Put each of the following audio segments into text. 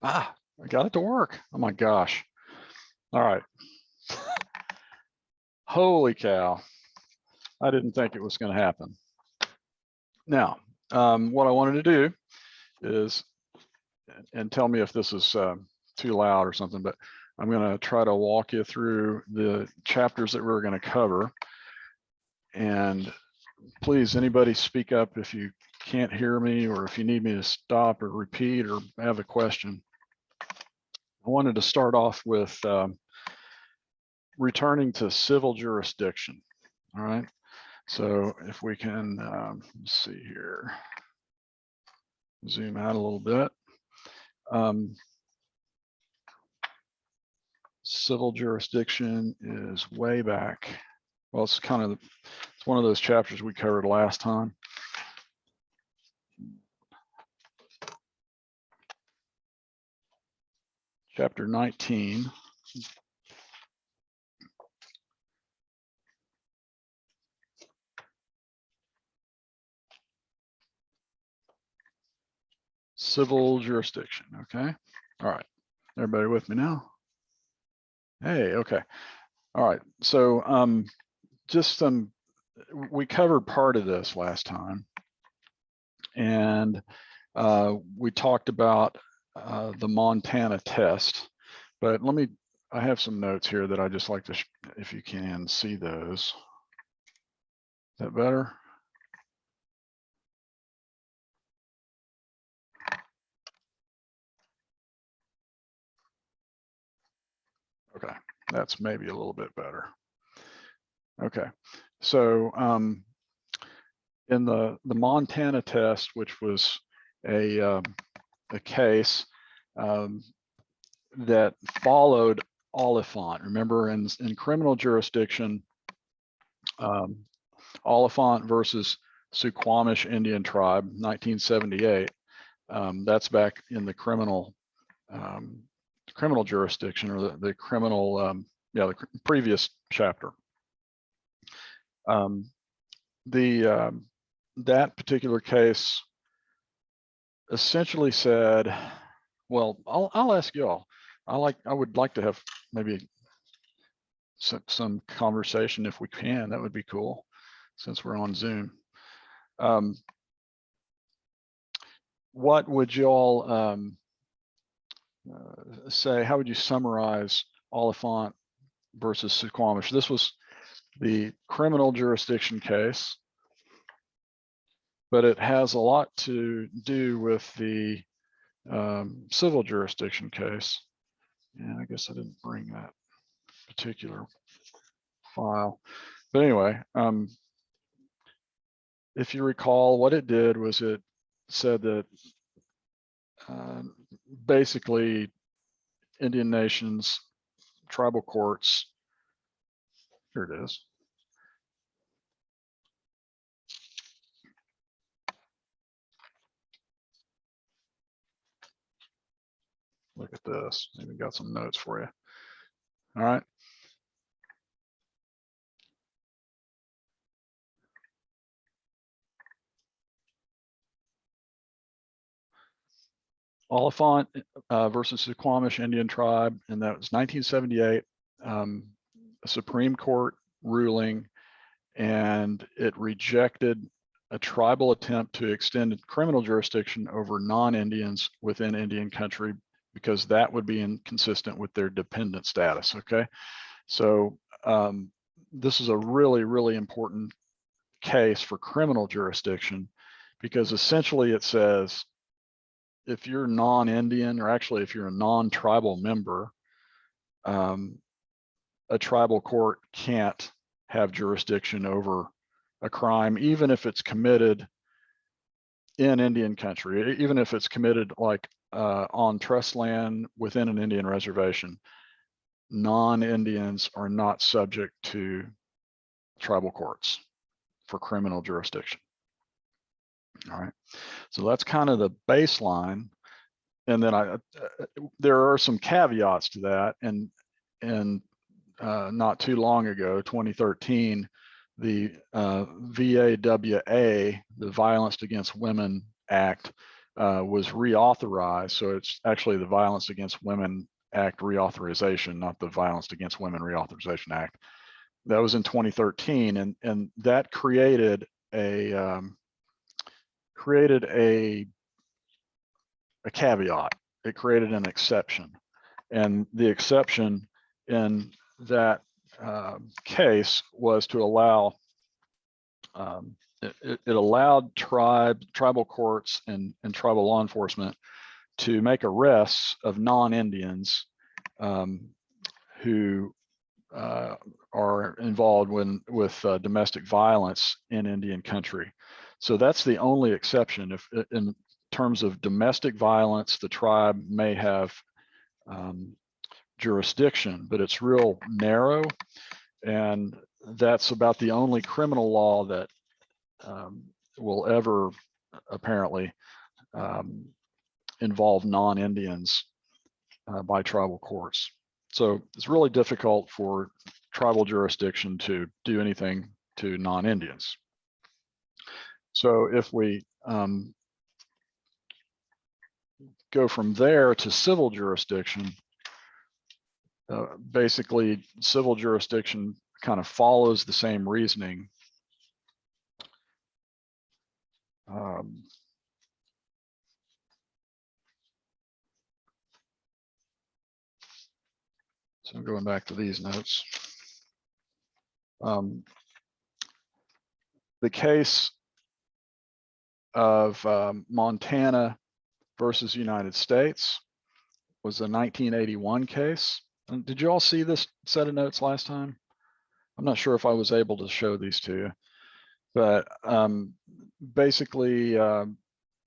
Ah, I got it to work. Oh my gosh. All right. Holy cow. I didn't think it was going to happen. Now, what I wanted to do is, and tell me if this is too loud or something, but I'm going to try to walk you through the chapters that we're going to cover. And please, anybody speak up if you can't hear me or if you need me to stop or repeat or have a question. I wanted to start off with returning to civil jurisdiction. All right. So if we can, let's see here, zoom out a little bit. Civil jurisdiction is way back. Well, it's kind of, it's one of those chapters we covered last time. Chapter 19. Civil jurisdiction, okay? All right, everybody with me now? Hey, okay. All right, so just we covered part of this last time. And we talked about the Montana test, but I have some notes here that I just like to, if you can see those. Is that better? Okay, that's maybe a little bit better. Okay, so in the Montana test, which was a case that followed Oliphant. Remember, in criminal jurisdiction, Oliphant versus Suquamish Indian Tribe, 1978. That's back in the criminal jurisdiction, or the criminal, the previous chapter. That particular case essentially said, well, I'll ask y'all. I would like to have maybe some conversation if we can. That would be cool, since we're on Zoom. What would y'all say? How would you summarize Oliphant versus Suquamish? This was the criminal jurisdiction case, but it has a lot to do with the civil jurisdiction case. And I guess I didn't bring that particular file. But anyway, if you recall, what it did was it said that basically Indian nations, tribal courts, here it is. Look at this. Maybe got some notes for you. All right. Oliphant versus Suquamish Indian Tribe, and that was 1978, a Supreme Court ruling, and it rejected a tribal attempt to extend criminal jurisdiction over non-Indians within Indian country, because that would be inconsistent with their dependent status. Okay, so this is a really, really important case for criminal jurisdiction, because essentially it says if you're non-Indian, or actually if you're a non-tribal member, a tribal court can't have jurisdiction over a crime, even if it's committed in Indian country, even if it's committed like on trust land within an Indian reservation. Non-Indians are not subject to tribal courts for criminal jurisdiction. All right, so that's kind of the baseline. And then there are some caveats to that. And not too long ago, 2013, the VAWA, the Violence Against Women Act, was reauthorized. So it's actually the Violence Against Women Act reauthorization, not the Violence Against Women Reauthorization Act. That was in 2013, and that created a caveat. It created an exception, and the exception in that case was to allow it allowed tribal courts and tribal law enforcement to make arrests of non-Indians who are involved with domestic violence in Indian country. So that's the only exception. If in terms of domestic violence, the tribe may have jurisdiction, but it's real narrow, and that's about the only criminal law that will ever apparently involve non-Indians by tribal courts. So it's really difficult for tribal jurisdiction to do anything to non-Indians. So if we go from there to civil jurisdiction, basically civil jurisdiction kind of follows the same reasoning. So I'm going back to these notes. The case of Montana versus United States was a 1981 case. And did you all see this set of notes last time? I'm not sure if I was able to show these to you, but basically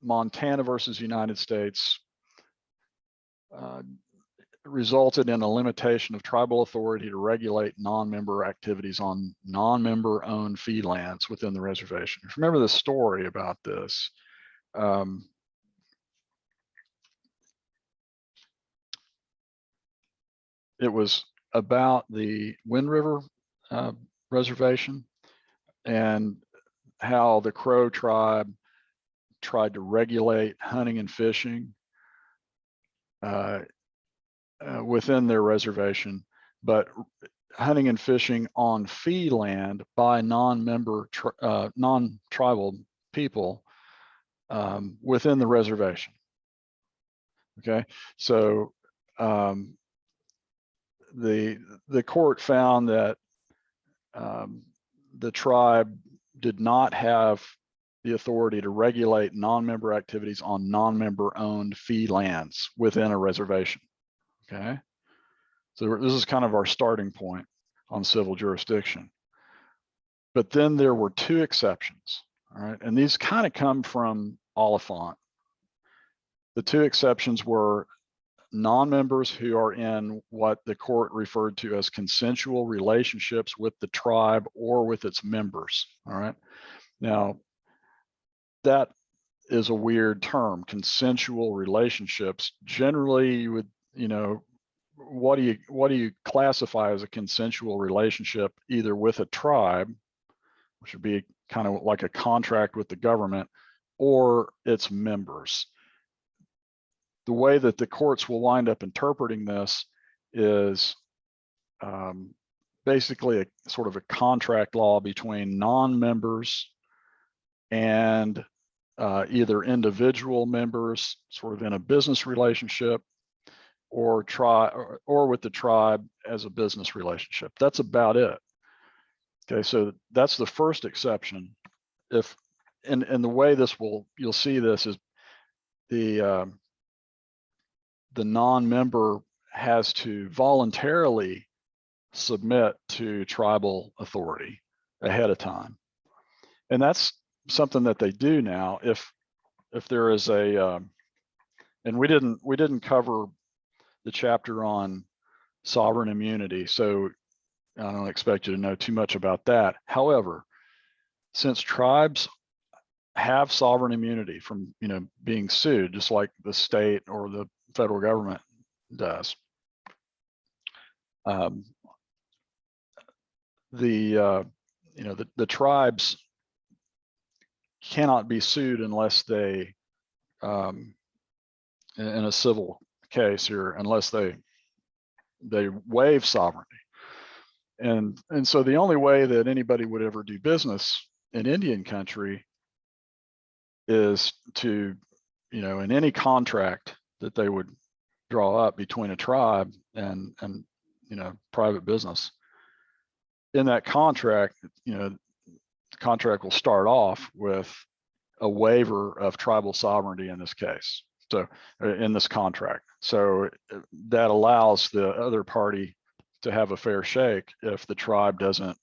Montana versus United States resulted in a limitation of tribal authority to regulate non-member activities on non-member owned fee lands within the reservation. If you remember the story about this, it was about the Wind River reservation and how the Crow tribe tried to regulate hunting and fishing within their reservation, but hunting and fishing on fee land by non-member, non-tribal people within the reservation. Okay, so the court found that the tribe did not have the authority to regulate non-member activities on non-member owned fee lands within a reservation. Okay, so this is kind of our starting point on civil jurisdiction. But then there were two exceptions, all right, and these kind of come from Oliphant. The two exceptions were non-members who are in what the court referred to as consensual relationships with the tribe or with its members. All right. Now, that is a weird term, consensual relationships. Generally, you would, what do you classify as a consensual relationship, either with a tribe, which would be kind of like a contract with the government, or its members. The way that the courts will wind up interpreting this is basically a sort of a contract law between non-members and either individual members, sort of in a business relationship, or with the tribe as a business relationship. That's about it. Okay, so that's the first exception. If and the way this you'll see this is the non-member has to voluntarily submit to tribal authority ahead of time, and that's something that they do now. If there is a and we didn't cover the chapter on sovereign immunity, so I don't expect you to know too much about that. However, since tribes have sovereign immunity from being sued, just like the state or the federal government does, the tribes cannot be sued unless they in a civil case here unless they waive sovereignty. And so the only way that anybody would ever do business in Indian country is to, in any contract that they would draw up between a tribe and private business. In that contract, the contract will start off with a waiver of tribal sovereignty in this case. So in this contract. So that allows the other party to have a fair shake if the tribe doesn't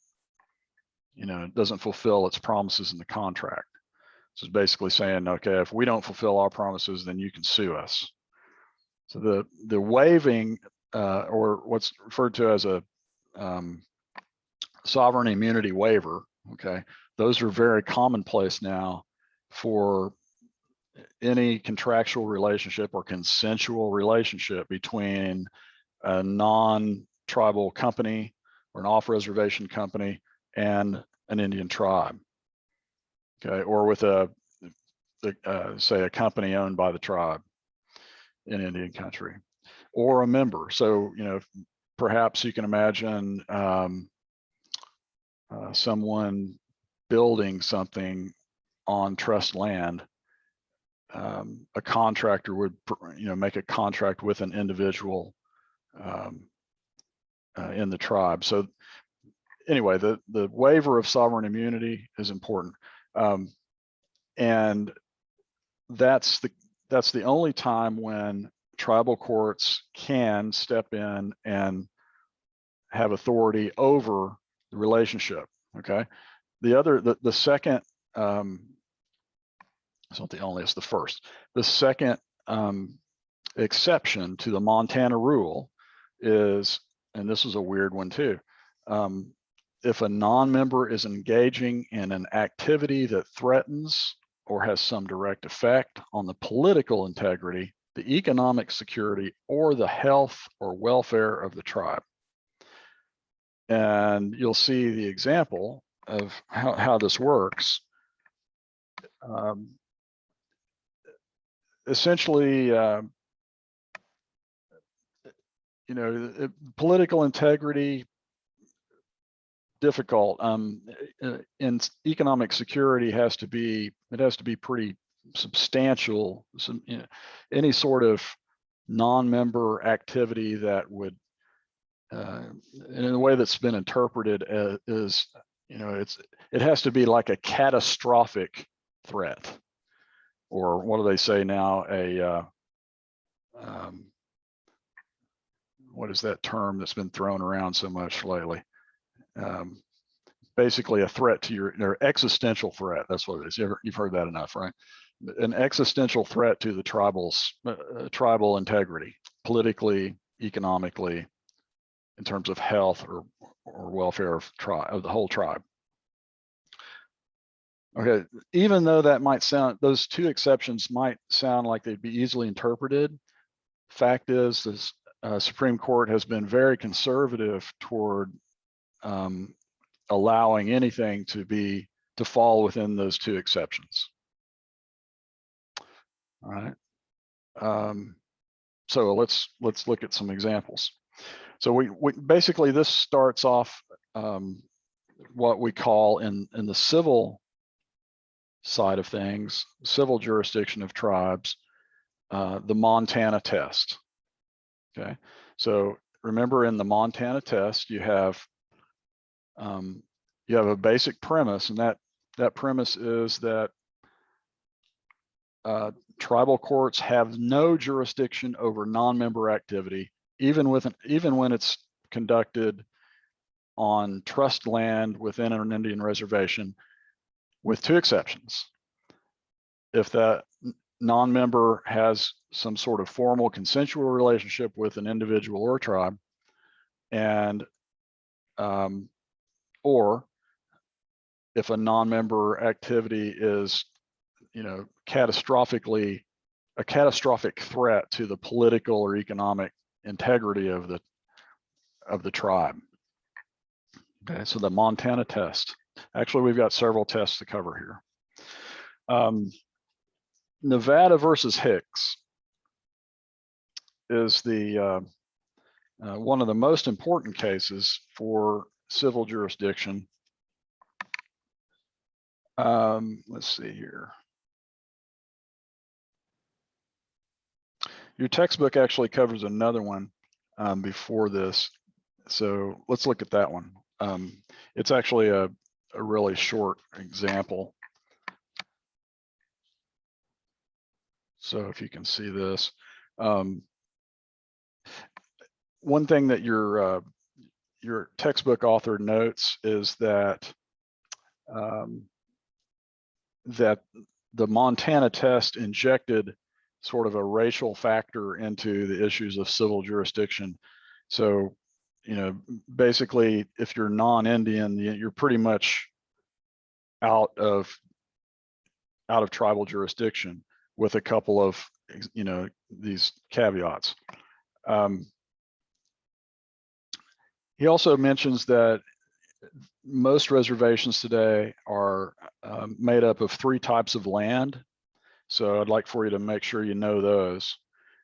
fulfill its promises in the contract. So it's basically saying, okay, if we don't fulfill our promises, then you can sue us. So the waiving, or what's referred to as a sovereign immunity waiver, okay, those are very commonplace now for any contractual relationship or consensual relationship between a non-tribal company or an off-reservation company and an Indian tribe, okay, or with say a company owned by the tribe in Indian country, or a member. So, perhaps you can imagine someone building something on trust land. A contractor would, make a contract with an individual in the tribe. So anyway, the waiver of sovereign immunity is important, and that's the only time when tribal courts can step in and have authority over the relationship. Okay, the second, it's not the only, it's the first. The second exception to the Montana rule is, and this is a weird one too, if a non-member is engaging in an activity that threatens or has some direct effect on the political integrity, the economic security, or the health or welfare of the tribe. And you'll see the example of how this works. Essentially, political integrity, difficult. And economic security has to be pretty substantial. Any sort of non-member activity that would, in a way that's been interpreted as, it has to be like a catastrophic threat, or what do they say now? What is that term that's been thrown around so much lately? Basically a threat to your existential threat. That's what it is. You've heard that enough, right? An existential threat to the tribal integrity, politically, economically, in terms of health or welfare of the whole tribe. Okay, even though that might sound, those two exceptions might sound like they'd be easily interpreted, fact is this Supreme Court has been very conservative toward allowing anything to fall within those two exceptions. All right. So let's look at some examples. So we basically, this starts off what we call in the civil side of things, civil jurisdiction of tribes, the Montana test. Okay, so remember, in the Montana test, you have a basic premise, and that premise is that tribal courts have no jurisdiction over non-member activity, even when it's conducted on trust land within an Indian reservation, with two exceptions. If that non-member has some sort of formal consensual relationship with an individual or tribe, and or if a non-member activity is, a catastrophic threat to the political or economic integrity of the tribe. Okay, so the Montana test. Actually, we've got several tests to cover here. Nevada versus Hicks is the one of the most important cases for civil jurisdiction. Let's see here. Your textbook actually covers another one before this, so let's look at that one. It's actually a really short example. So if you can see this, one thing that your textbook author notes is that that the Montana test injected sort of a racial factor into the issues of civil jurisdiction. So, you know, basically, if you're non-Indian, you're pretty much out of tribal jurisdiction, with a couple of, you know, these caveats. He also mentions that most reservations today are made up of 3 types of land. So I'd like for you to make sure you know those.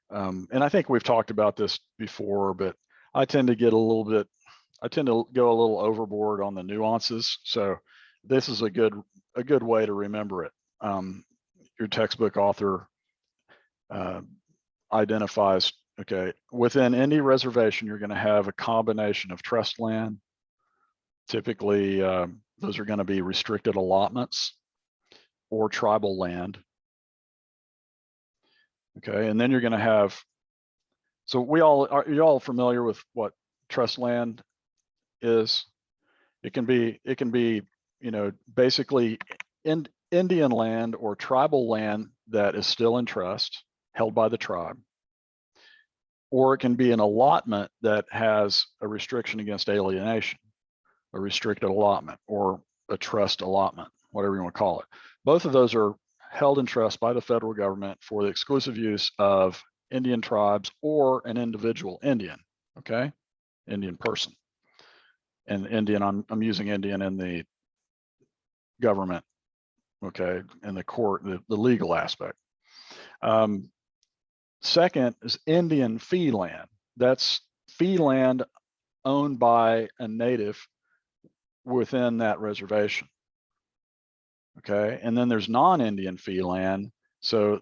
And I think we've talked about this before, but I tend to go a little overboard on the nuances. So this is a good way to remember it. Your textbook author identifies, okay, within any reservation, you're going to have a combination of trust land. Typically, those are going to be restricted allotments or tribal land. Okay, and then you're going to have, so you're all familiar with what trust land is. It can be, you know, basically Indian land or tribal land that is still in trust, held by the tribe. Or it can be an allotment that has a restriction against alienation, a restricted allotment, or a trust allotment, whatever you want to call it. Both of those are held in trust by the federal government for the exclusive use of Indian tribes or an individual Indian, okay? Indian person. And Indian, I'm using Indian in the government, okay, in the court, the legal aspect. Second is Indian fee land. That's fee land owned by a native within that reservation. Okay, and then there's non-Indian fee land. So,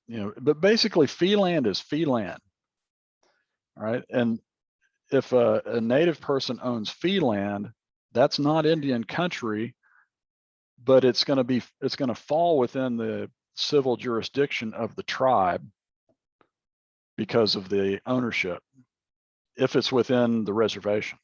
you know, but basically fee land is fee land, right? And if a native person owns fee land, that's not Indian country, but it's going to fall within the civil jurisdiction of the tribe because of the ownership, if it's within the reservation.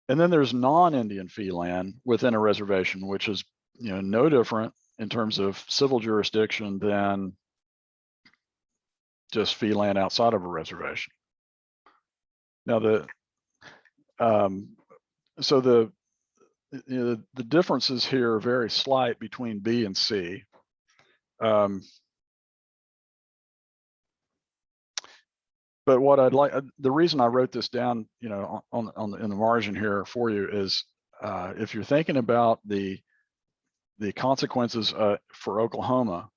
And then there's non-Indian fee land within a reservation, which is, you know, no different in terms of civil jurisdiction than just fee land outside of a reservation. Now so the differences here are very slight between B and C. But what I'd like, the reason I wrote this down, you know, in the margin here for you is, if you're thinking about the consequences for Oklahoma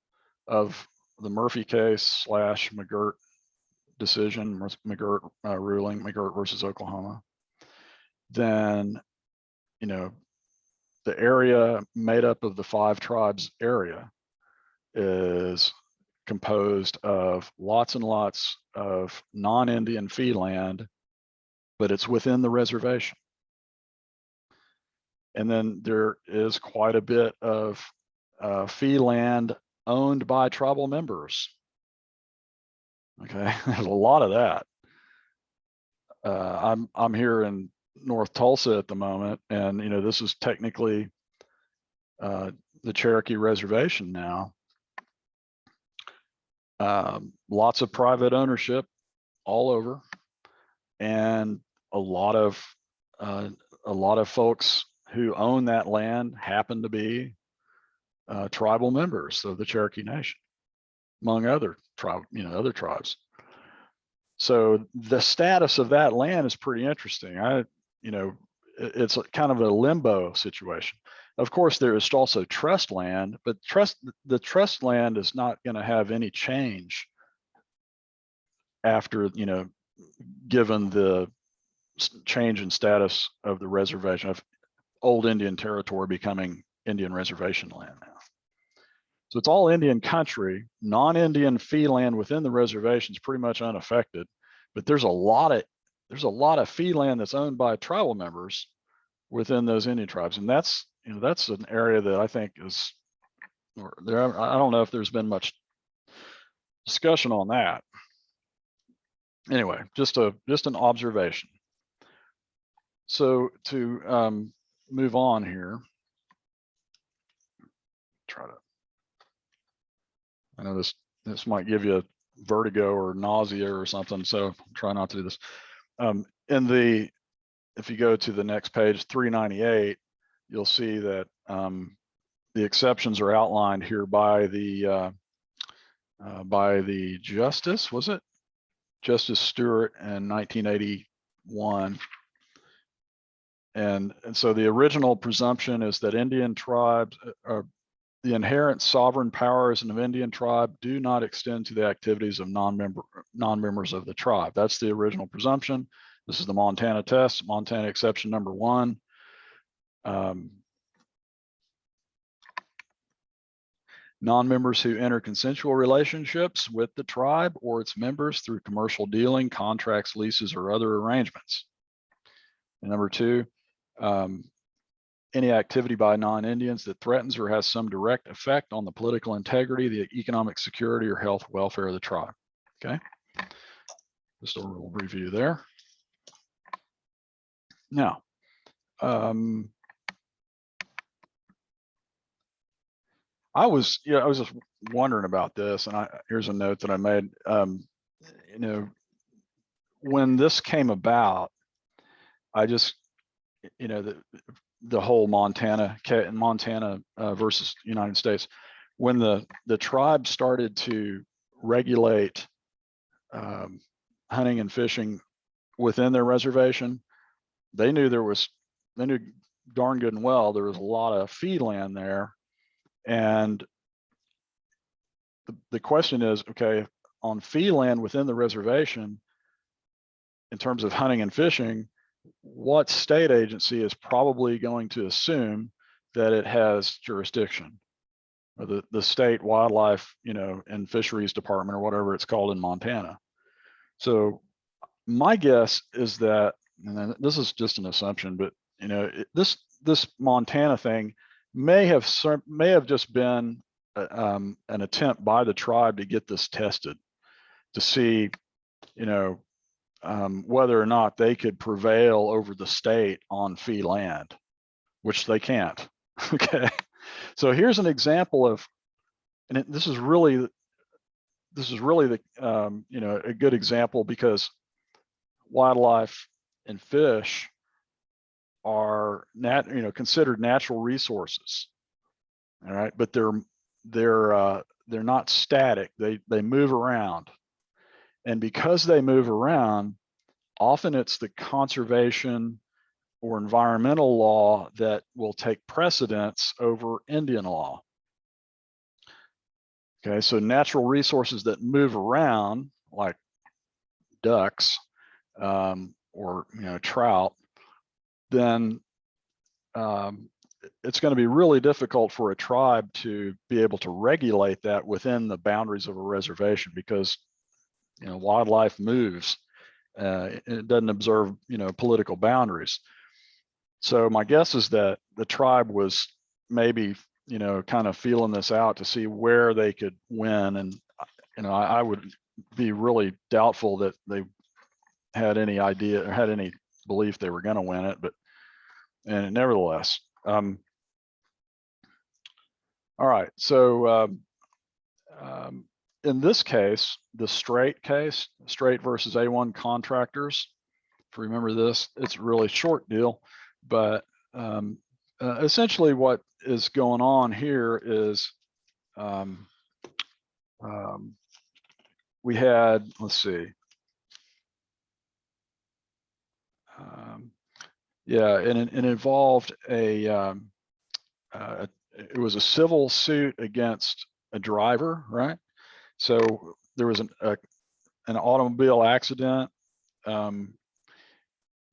of the Murphy case / McGirt decision, McGirt ruling, McGirt versus Oklahoma, then, you know, the area made up of the 5 tribes area is composed of lots and lots of non-Indian fee land, but it's within the reservation. And then there is quite a bit of fee land owned by tribal members. Okay, there's a lot of that. I'm here in North Tulsa at the moment, and, you know, this is technically the Cherokee Reservation now. Lots of private ownership all over, and a lot of folks who own that land happen to be tribal members of the Cherokee Nation, among other tribes. So the status of that land is pretty interesting. You know, it's kind of a limbo situation. Of course, there is also trust land, but the trust land is not going to have any change after, given the change in status of the reservation, of old Indian territory becoming Indian reservation land now. So it's all Indian country. Non-Indian fee land within the reservation is pretty much unaffected, but there's a lot of fee land that's owned by tribal members within those Indian tribes, and that's an area that I think is, I don't know if there's been much discussion on that. Anyway, just an observation. So to move on here, I know this might give you vertigo or nausea or something, so try not to do this. If you go to the next page, 398, you'll see that the exceptions are outlined here by the Justice, was it? Justice Stewart in 1981. And so the original presumption is that Indian tribes, the inherent sovereign powers of an Indian tribe do not extend to the activities of non-members of the tribe. That's the original presumption. This is the Montana test, Montana exception number 1. Non-members who enter consensual relationships with the tribe or its members through commercial dealing, contracts, leases, or other arrangements. And number 2, any activity by non-Indians that threatens or has some direct effect on the political integrity, the economic security, or health welfare of the tribe. Okay, just a little review there. Now, I was just wondering about this, and here's a note that I made. When this came about, I just, the whole Montana versus United States, when the tribe started to regulate hunting and fishing within their reservation, they knew darn good and well there was a lot of fee land there. And the question is, okay, on fee land within the reservation, in terms of hunting and fishing, what state agency is probably going to assume that it has jurisdiction? Or the state wildlife, and fisheries department, or whatever it's called in Montana. So my guess is that, and this is just an assumption, but this Montana thing may have just been an attempt by the tribe to get this tested, to see, whether or not they could prevail over the state on fee land, which they can't. Okay, so here's an example of, and this is really the a good example, because wildlife and fish are considered natural resources. All right, but they're not static. They move around, and because they move around, often it's the conservation or environmental law that will take precedence over Indian law. Okay, so natural resources that move around, like ducks or trout, then it's going to be really difficult for a tribe to be able to regulate that within the boundaries of a reservation, because wildlife moves. It doesn't observe political boundaries. So my guess is that the tribe was maybe kind of feeling this out to see where they could win, and I would be really doubtful that they had any idea or had any belief they were going to win it, but nevertheless. All right, so in this case, the Strait versus A1 contractors, if you remember this, it's a really short deal, but essentially what is going on here is we had, let's see, yeah, and it involved a it was a civil suit against a driver, right? So there was an automobile accident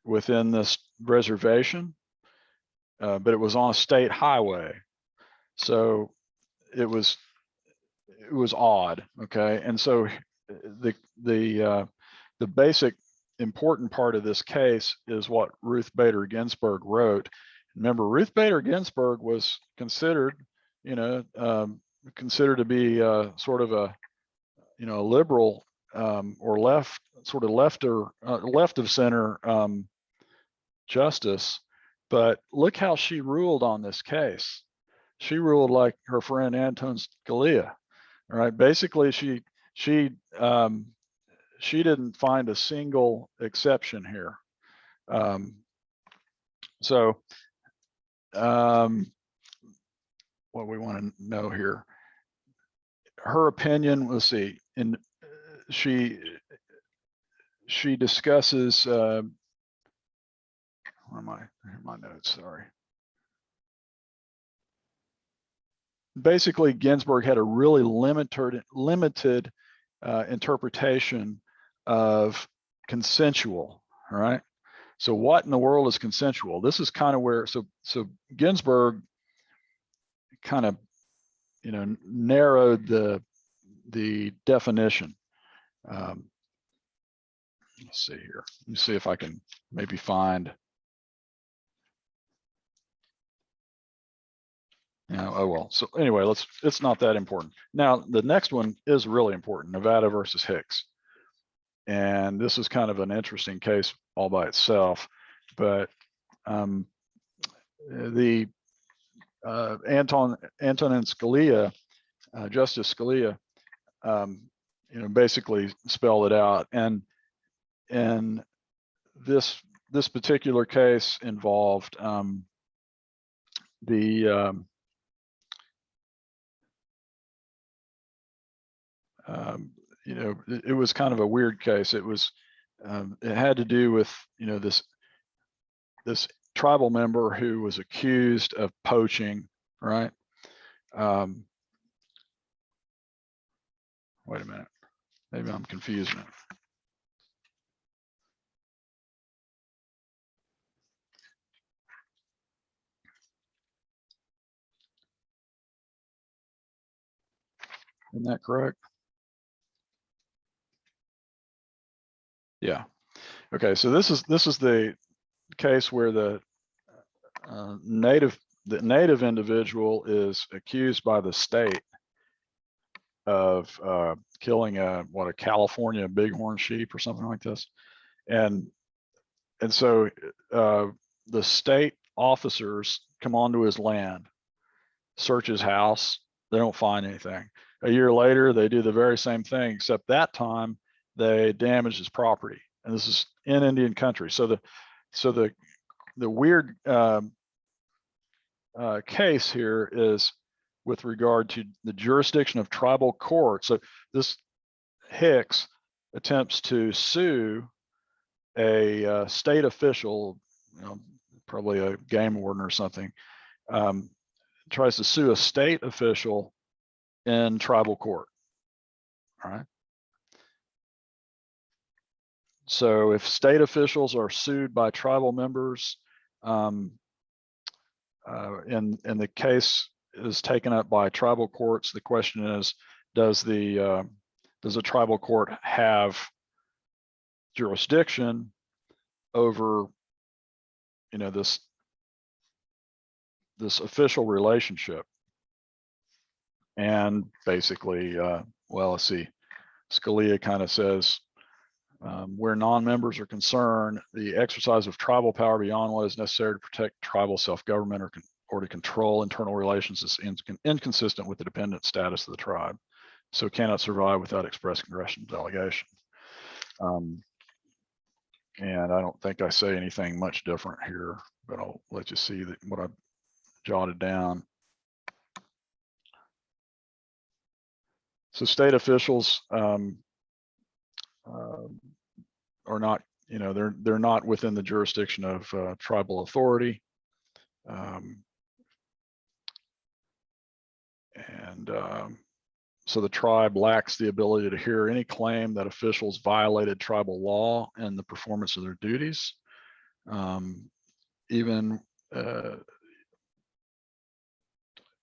within this reservation, but it was on a state highway. So it was odd, okay? And so the basic important part of this case is what Ruth Bader Ginsburg wrote. Remember, Ruth Bader Ginsburg was considered, considered to be sort of a, a liberal or left, sort of left of center justice. But look how she ruled on this case. She ruled like her friend Anton Scalia. All right, basically she didn't find a single exception here. So what we want to know here, her opinion, let's see, and she discusses, where am I? Here are my notes, sorry. Basically, Ginsburg had a really limited interpretation of consensual, all right? So what in the world is consensual? This is kind of where, so Ginsburg kind of, narrowed the definition. Let's see here. Let me see if I can maybe find. Oh well. So anyway, it's not that important. Now the next one is really important: Nevada versus Hicks. And this is kind of an interesting case all by itself, but the Anton and Scalia, Justice Scalia, basically spelled it out. And this particular case involved it was kind of a weird case. It was it had to do with this tribal member who was accused of poaching, right? Wait a minute, maybe I'm confusing it. Isn't that correct? Yeah. Okay, so this is the case where the native individual is accused by the state of killing a California bighorn sheep or something like this, and so the state officers come onto his land, search his house, they don't find anything. A year later, they do the very same thing, except that time they damage his property, and this is in Indian country. So the weird case here is with regard to the jurisdiction of tribal court. So this Hicks attempts to sue a state official, probably a game warden or something, tries to sue a state official in tribal court. All right. So if state officials are sued by tribal members, and the case is taken up by tribal courts, the question is, does a tribal court have jurisdiction over, this official relationship? And basically, well, let's see, Scalia kind of says, where non-members are concerned, the exercise of tribal power beyond what is necessary to protect tribal self-government or to control internal relations is inconsistent with the dependent status of the tribe, so cannot survive without express congressional delegation. And I don't think I say anything much different here, but I'll let you see what I jotted down. So state officials are not, they're not within the jurisdiction of tribal authority. And so the tribe lacks the ability to hear any claim that officials violated tribal law in the performance of their duties. Even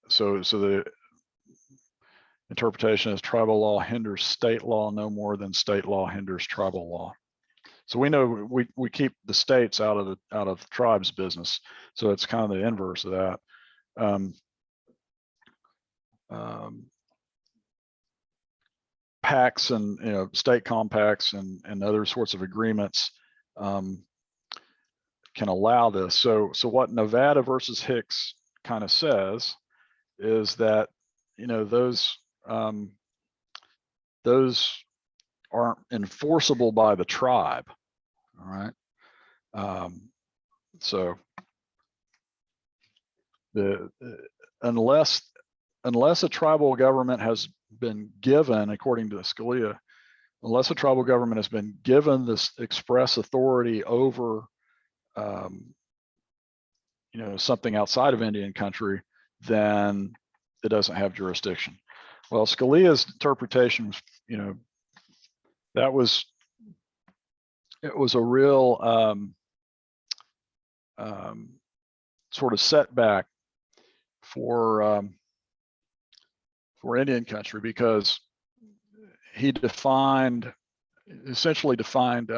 so the interpretation is tribal law hinders state law no more than state law hinders tribal law. So we know we keep the states out of the tribes business. So it's kind of the inverse of that. Pacts and state compacts and other sorts of agreements can allow this. So what Nevada versus Hicks kind of says is that those aren't enforceable by the tribe. All right. So unless a tribal government has been given, according to Scalia, unless a tribal government has been given this express authority over something outside of Indian country, then it doesn't have jurisdiction. Well, Scalia's interpretation was, it was a real sort of setback for Indian country, because he essentially defined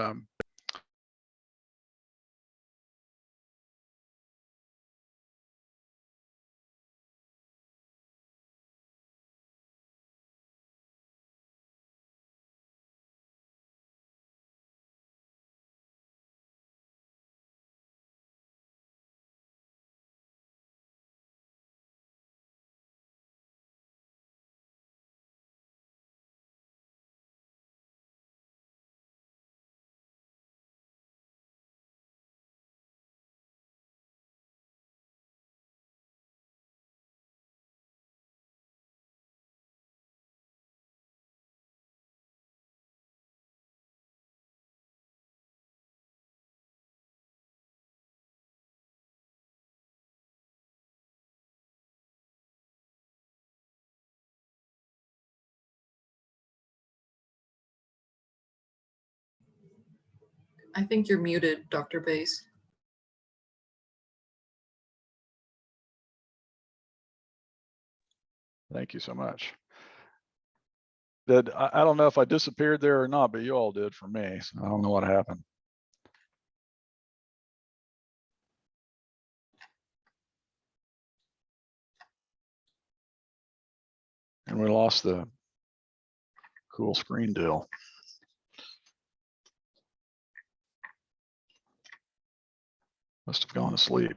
I think you're muted, Dr. Bass. Thank you so much. I don't know if I disappeared there or not, but you all did for me. So I don't know what happened. And we lost the cool screen deal. Must have gone to sleep.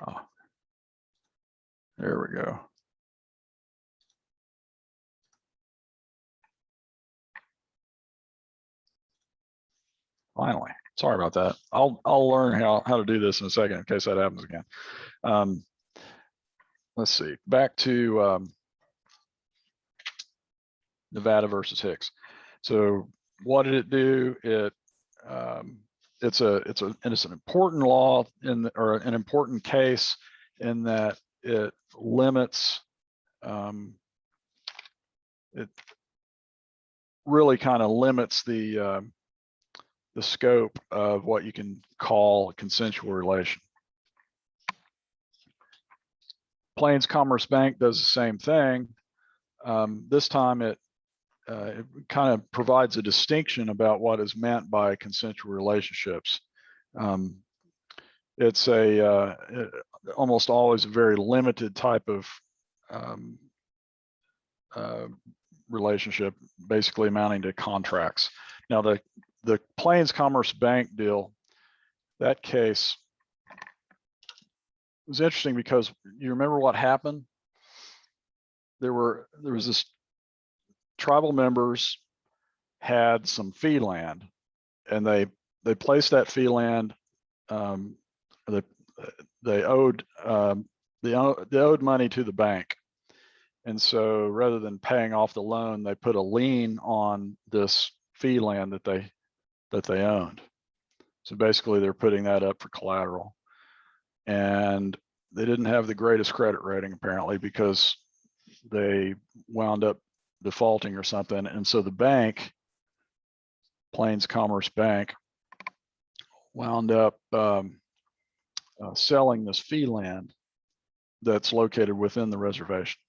Oh, there we go. Finally, sorry about that. I'll learn how to do this in a second in case that happens again. Let's see, back to Nevada versus Hicks. So what did it do? It's an important law or an important case in that it limits, it really kind of limits the scope of what you can call a consensual relation. Plains Commerce Bank does the same thing. This time it it kind of provides a distinction about what is meant by consensual relationships. It's almost always a very limited type of relationship, basically amounting to contracts. Now, the Plains Commerce Bank deal, that case was interesting because you remember what happened? There was this tribal members had some fee land, and they placed that fee land. They owed they owed money to the bank, and so rather than paying off the loan, they put a lien on this fee land that they owned. So basically, they're putting that up for collateral, and they didn't have the greatest credit rating apparently, because they wound up defaulting or something. And so the bank, Plains Commerce Bank, wound up selling this fee land that's located within the reservation.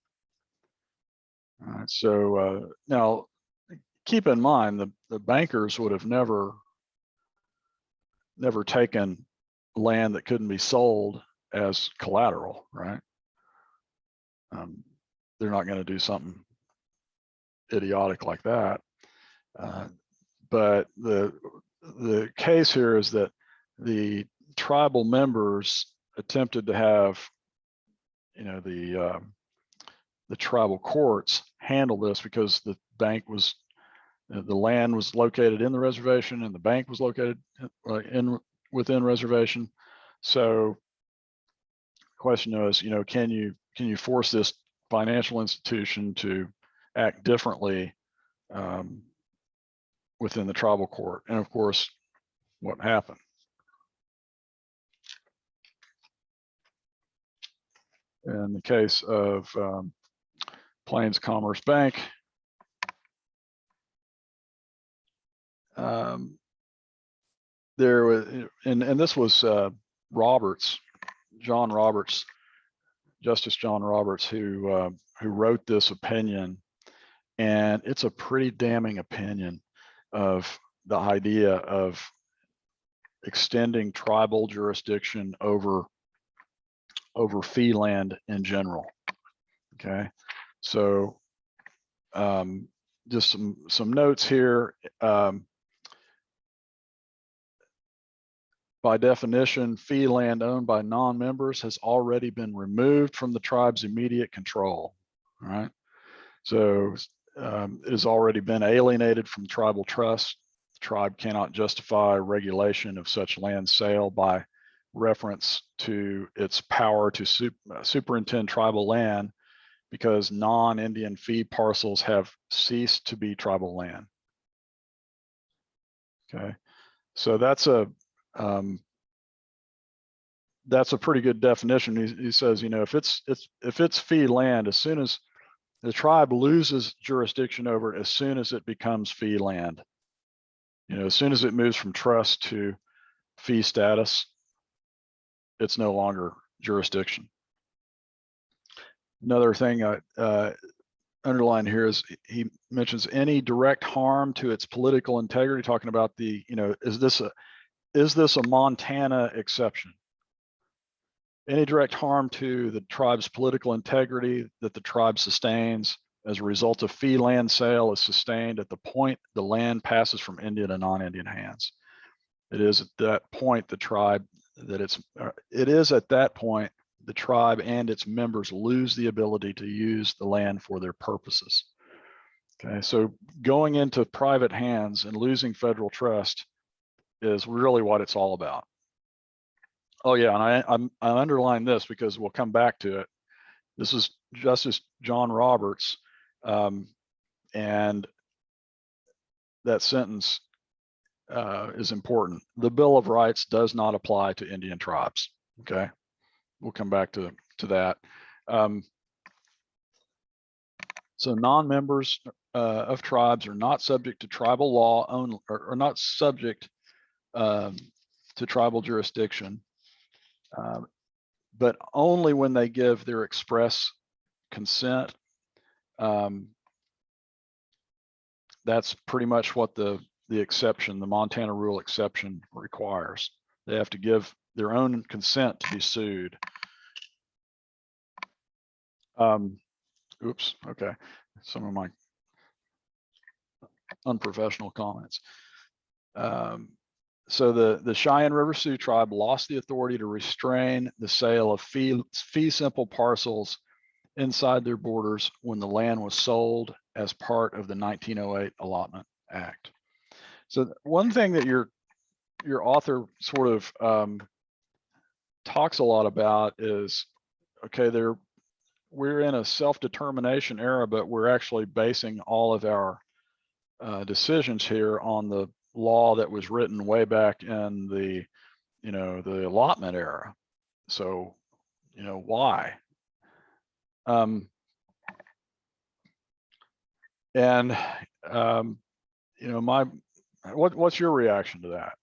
All right, so now keep in mind the bankers would have never taken land that couldn't be sold as collateral, right? They're not going to do something idiotic like that. But the case here is that the tribal members attempted to have, you know, the tribal courts handle this, because the bank was, the land was located in the reservation and the bank was located within reservation. So the question is, you know, can you force this financial institution to act differently within the tribal court? And of course, what happened? In the case of Plains Commerce Bank, there was, and this was Roberts, John Roberts, Justice John Roberts, who wrote this opinion, and it's a pretty damning opinion of the idea of extending tribal jurisdiction over fee land in general. Okay, so just some notes here. By definition, fee land owned by non-members has already been removed from the tribe's immediate control. All right, so it has already been alienated from tribal trust. The tribe cannot justify regulation of such land sale by reference to its power to superintend tribal land, because non-Indian fee parcels have ceased to be tribal land. Okay, so that's a pretty good definition. He says, you know, if it's fee land, as soon as the tribe loses jurisdiction over it, as soon as it becomes fee land, you know, as soon as it moves from trust to fee status, it's no longer jurisdiction. Another thing I underline here is he mentions any direct harm to its political integrity, talking about the, you know, is this a Montana exception? Any direct harm to the tribe's political integrity that the tribe sustains as a result of fee land sale is sustained at the point the land passes from Indian to non-Indian hands. It is at that point the tribe the tribe and its members lose the ability to use the land for their purposes. Okay, so going into private hands and losing federal trust is really what it's all about. Oh yeah, and I underline this because we'll come back to it. This is Justice John Roberts, and that sentence is important. The Bill of Rights does not apply to Indian tribes. Okay, we'll come back to that. So non-members of tribes are not subject to tribal law only, or not subject to tribal jurisdiction, but only when they give their express consent. that's pretty much what the exception, the Montana rule exception requires. They have to give their own consent to be sued. Oops, okay. Some of my unprofessional comments. So the Cheyenne River Sioux tribe lost the authority to restrain the sale of fee simple parcels inside their borders when the land was sold as part of the 1908 Allotment Act. So one thing that your author sort of talks a lot about is, okay, we're in a self-determination era, but we're actually basing all of our decisions here on the law that was written way back in the, the allotment era. So, why? What's your reaction to that?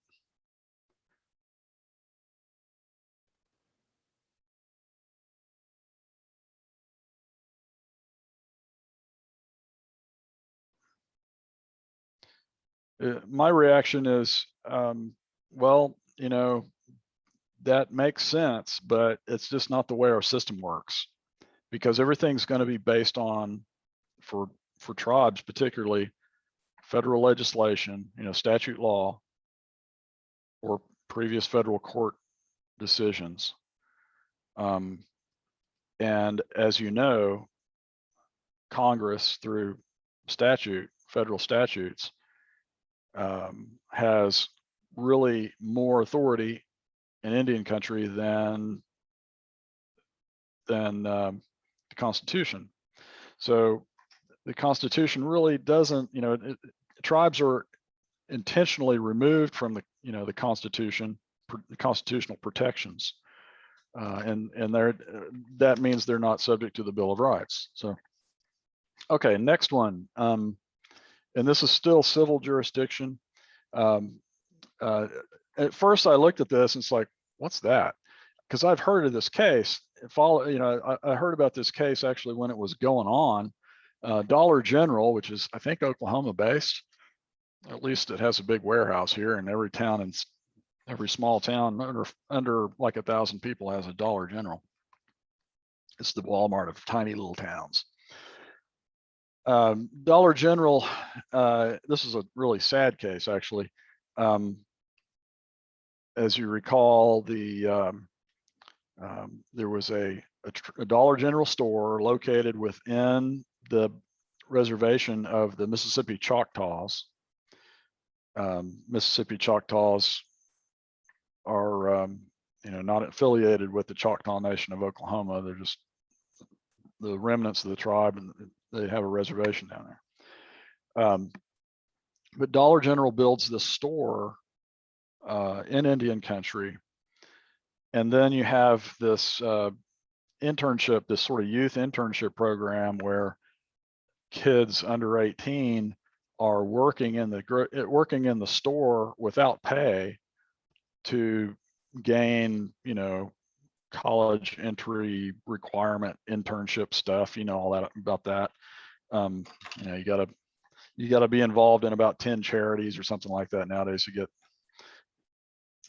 My reaction is, well, that makes sense, but it's just not the way our system works, because everything's going to be based on, for tribes particularly, federal legislation, statute law, or previous federal court decisions. And as you know, Congress, through federal statutes, has really more authority in Indian country than the Constitution. So the Constitution really doesn't, tribes are intentionally removed from the, the Constitution, the constitutional protections, and that means they're not subject to the Bill of Rights. So, okay, next one, and this is still civil jurisdiction. At first, I looked at this and it's like, what's that? Because I've heard of this case. I heard about this case actually when it was going on. Dollar General, which is, I think, Oklahoma based. At least it has a big warehouse here, and every town and every small town under like 1,000 people has a Dollar General. It's the Walmart of tiny little towns. Dollar General, this is a really sad case, actually. As you recall, there was a Dollar General store located within the reservation of the Mississippi Choctaws. Mississippi Choctaws are, not affiliated with the Choctaw Nation of Oklahoma. They're just the remnants of the tribe, and they have a reservation down there. But Dollar General builds this store in Indian country, and then you have this internship, this sort of youth internship program where kids under 18 are working in the store without pay to gain, college entry requirement internship stuff, all that about that. You gotta be involved in about 10 charities or something like that nowadays to get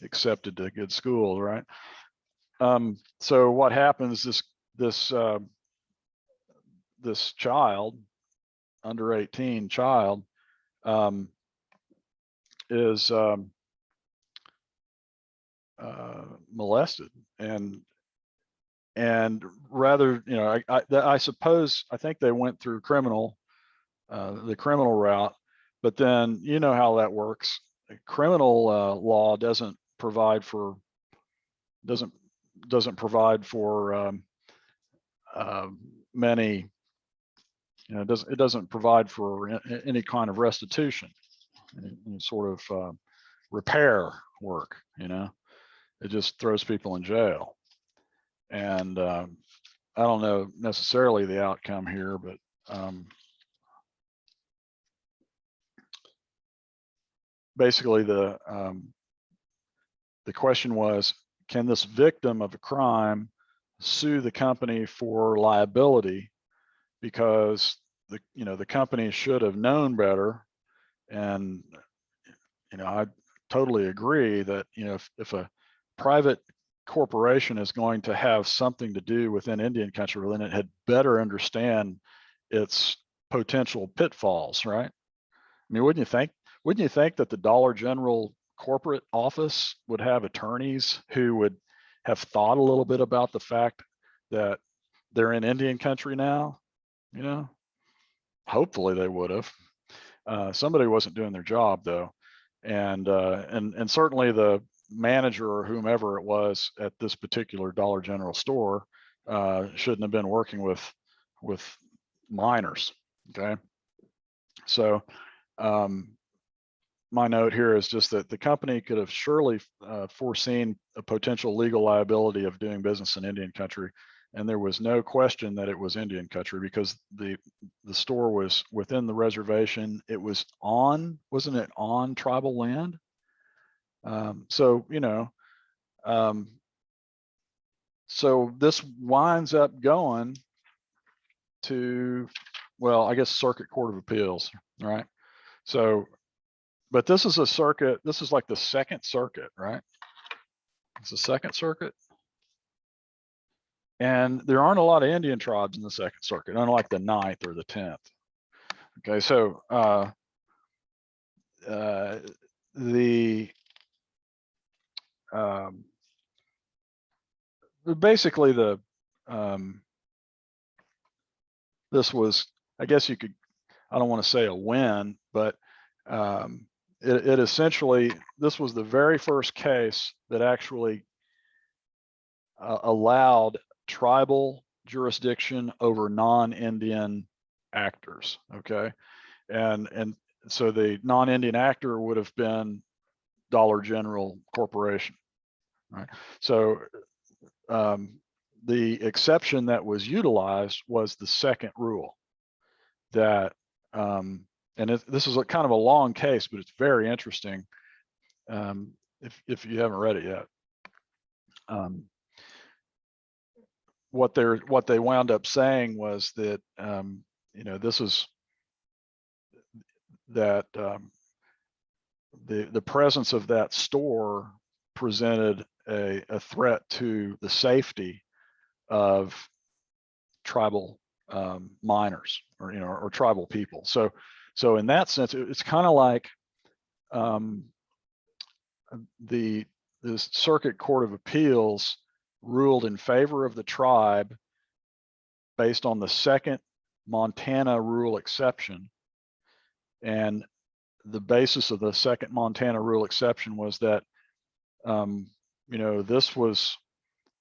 accepted to good schools, right? So what happens, this child, under 18 child, is molested, and rather, I think they went through the criminal route, but then you know how that works. Criminal law doesn't provide for many, it doesn't provide for any kind of restitution, any sort of repair work. It just throws people in jail. And I don't know necessarily the outcome here, but basically the question was, can this victim of a crime sue the company for liability because the company should have known better And, I totally agree that, if a private corporation is going to have something to do within Indian country, then it had better understand its potential pitfalls, right? I mean, wouldn't you think that the Dollar General corporate office would have attorneys who would have thought a little bit about the fact that they're in Indian country now? Hopefully they would have. Somebody wasn't doing their job though. And certainly the manager or whomever it was at this particular Dollar General store shouldn't have been working with minors. Okay. So my note here is just that the company could have surely foreseen a potential legal liability of doing business in Indian country. And there was no question that it was Indian country because the store was within the reservation. It was wasn't it on tribal land? So this winds up going to, well, I guess Circuit Court of Appeals, right? So, but this is a circuit. This is like the Second Circuit, right? It's the Second Circuit. And there aren't a lot of Indian tribes in the Second Circuit, unlike the 9th or the 10th. Okay, so basically this was, I guess you could, I don't want to say a win, but it essentially, this was the very first case that actually allowed tribal jurisdiction over non-Indian actors. Okay. And so the non-Indian actor would have been Dollar General Corporation, right? So the exception that was utilized was the second rule that, this is kind of a long case, but it's very interesting if you haven't read it yet. What they wound up saying was that this is that the presence of that store presented a threat to the safety of tribal miners or tribal people. So in that sense, it's kind of like the Circuit Court of Appeals ruled in favor of the tribe based on the second Montana rule exception. And the basis of the second Montana rule exception was that,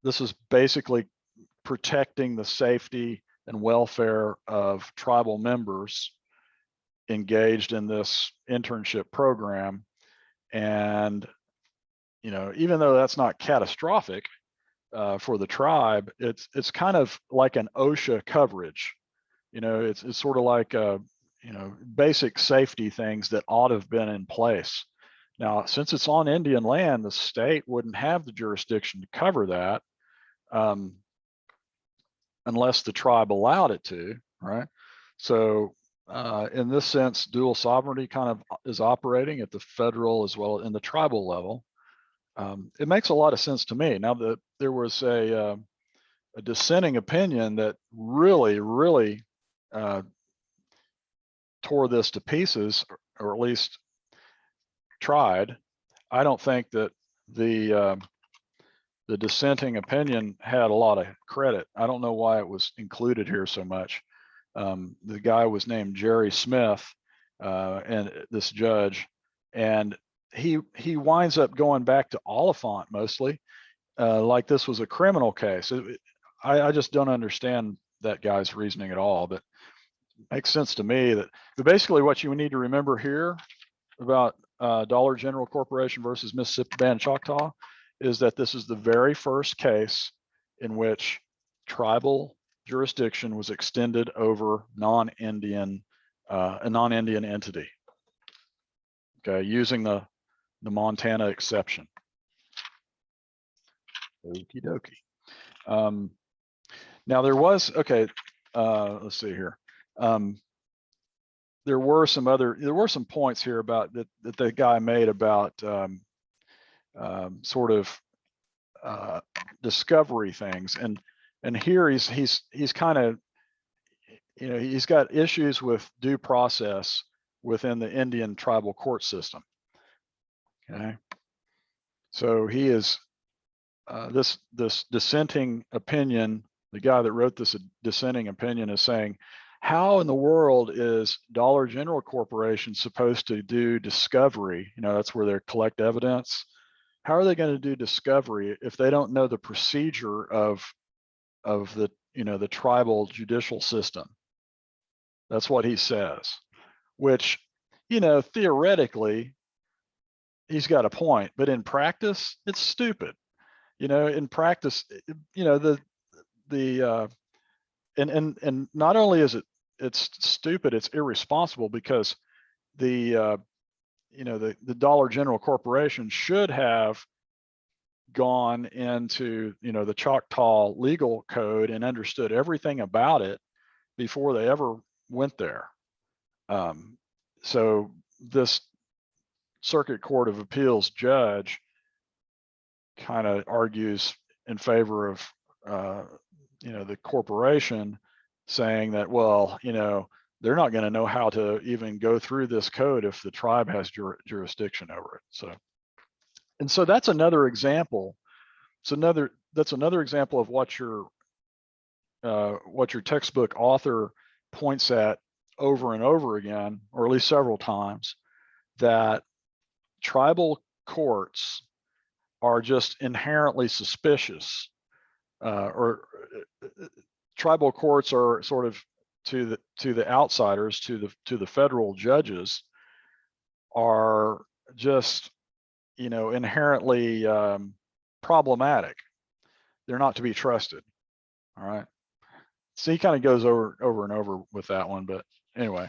this is basically protecting the safety and welfare of tribal members engaged in this internship program. And, even though that's not catastrophic for the tribe, it's kind of like an OSHA coverage. It's sort of like basic safety things that ought to have been in place. Now, since it's on Indian land, the state wouldn't have the jurisdiction to cover that unless the tribe allowed it to, right? So in this sense, dual sovereignty kind of is operating at the federal as well as in the tribal level. It makes a lot of sense to me. Now, there was a dissenting opinion that really tore this to pieces, or at least tried. I don't think that the dissenting opinion had a lot of credit. I don't know why it was included here so much. The guy was named Jerry Smith, and this judge, and he winds up going back to Oliphant mostly, like this was a criminal case. I just don't understand that guy's reasoning at all, but it makes sense to me that basically what you need to remember here about Dollar General Corporation versus Mississippi Band Choctaw is that this is the very first case in which tribal jurisdiction was extended over a non-Indian entity. Okay, using the Montana exception. Okie dokie. Now there was, okay, let's see here. there were some points here about that the guy made about sort of discovery things, and here he's kind of, you know, he's got issues with due process within the Indian tribal court system. Okay, so he is this dissenting opinion. The guy that wrote this dissenting opinion is saying, how in the world is Dollar General Corporation supposed to do discovery? You know, that's where they collect evidence. How are they going to do discovery if they don't know the procedure of the, you know, the tribal judicial system? That's what he says, which, you know, theoretically he's got a point, but in practice it's stupid. You know, in practice, you know, and not only is it's stupid, it's irresponsible, because the you know, the Dollar General Corporation should have gone into, you know, the Choctaw legal code and understood everything about it before they ever went there. So this Circuit Court of Appeals judge kind of argues in favor of you know, the corporation, saying that, well, you know, they're not going to know how to even go through this code if the tribe has jurisdiction over it. So, and so that's another example. That's another example of what your textbook author points at over and over again, or at least several times, that tribal courts are just inherently suspicious, or tribal courts are sort of, to the outsiders, to the federal judges, are just, you know, inherently problematic. They're not to be trusted. All right. So he kind of goes over and over with that one, but anyway.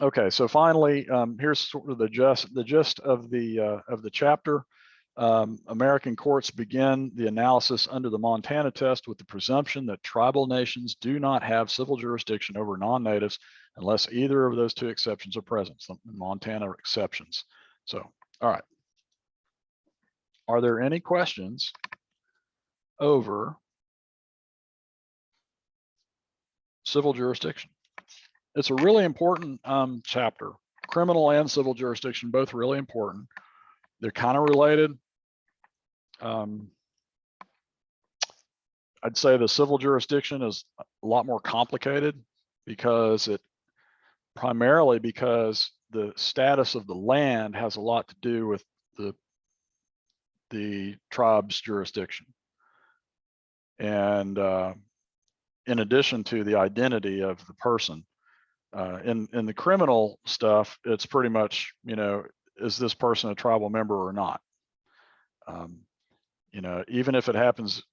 Okay, so finally, here's sort of the gist of the chapter. American courts begin the analysis under the Montana test with the presumption that tribal nations do not have civil jurisdiction over non-natives unless either of those two exceptions are present, some Montana exceptions. So, all right. Are there any questions over civil jurisdiction? It's a really important chapter. Criminal and civil jurisdiction, both really important. They're kind of related. I'd say the civil jurisdiction is a lot more complicated, because primarily because the status of the land has a lot to do with the tribe's jurisdiction. And in addition to the identity of the person. In the criminal stuff, it's pretty much, you know, is this person a tribal member or not? You know, even if it happens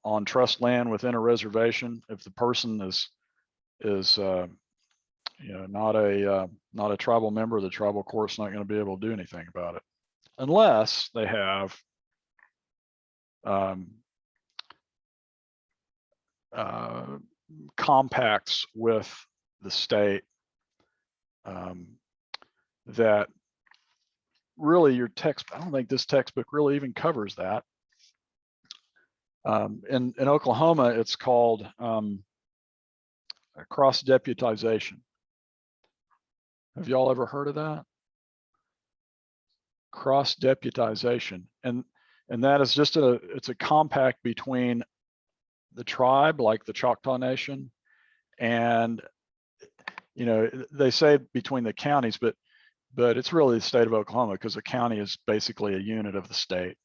on trust land within a reservation, if the person is you know, not a tribal member, the tribal court's not going to be able to do anything about it, unless they have compacts with the state that really your text, I don't think this textbook really even covers that. In Oklahoma, it's called cross-deputization. Have y'all ever heard of that? Cross-deputization, and that is just it's a compact between the tribe, like the Choctaw Nation, and, you know, they say between the counties, but it's really the state of Oklahoma, because the county is basically a unit of the state.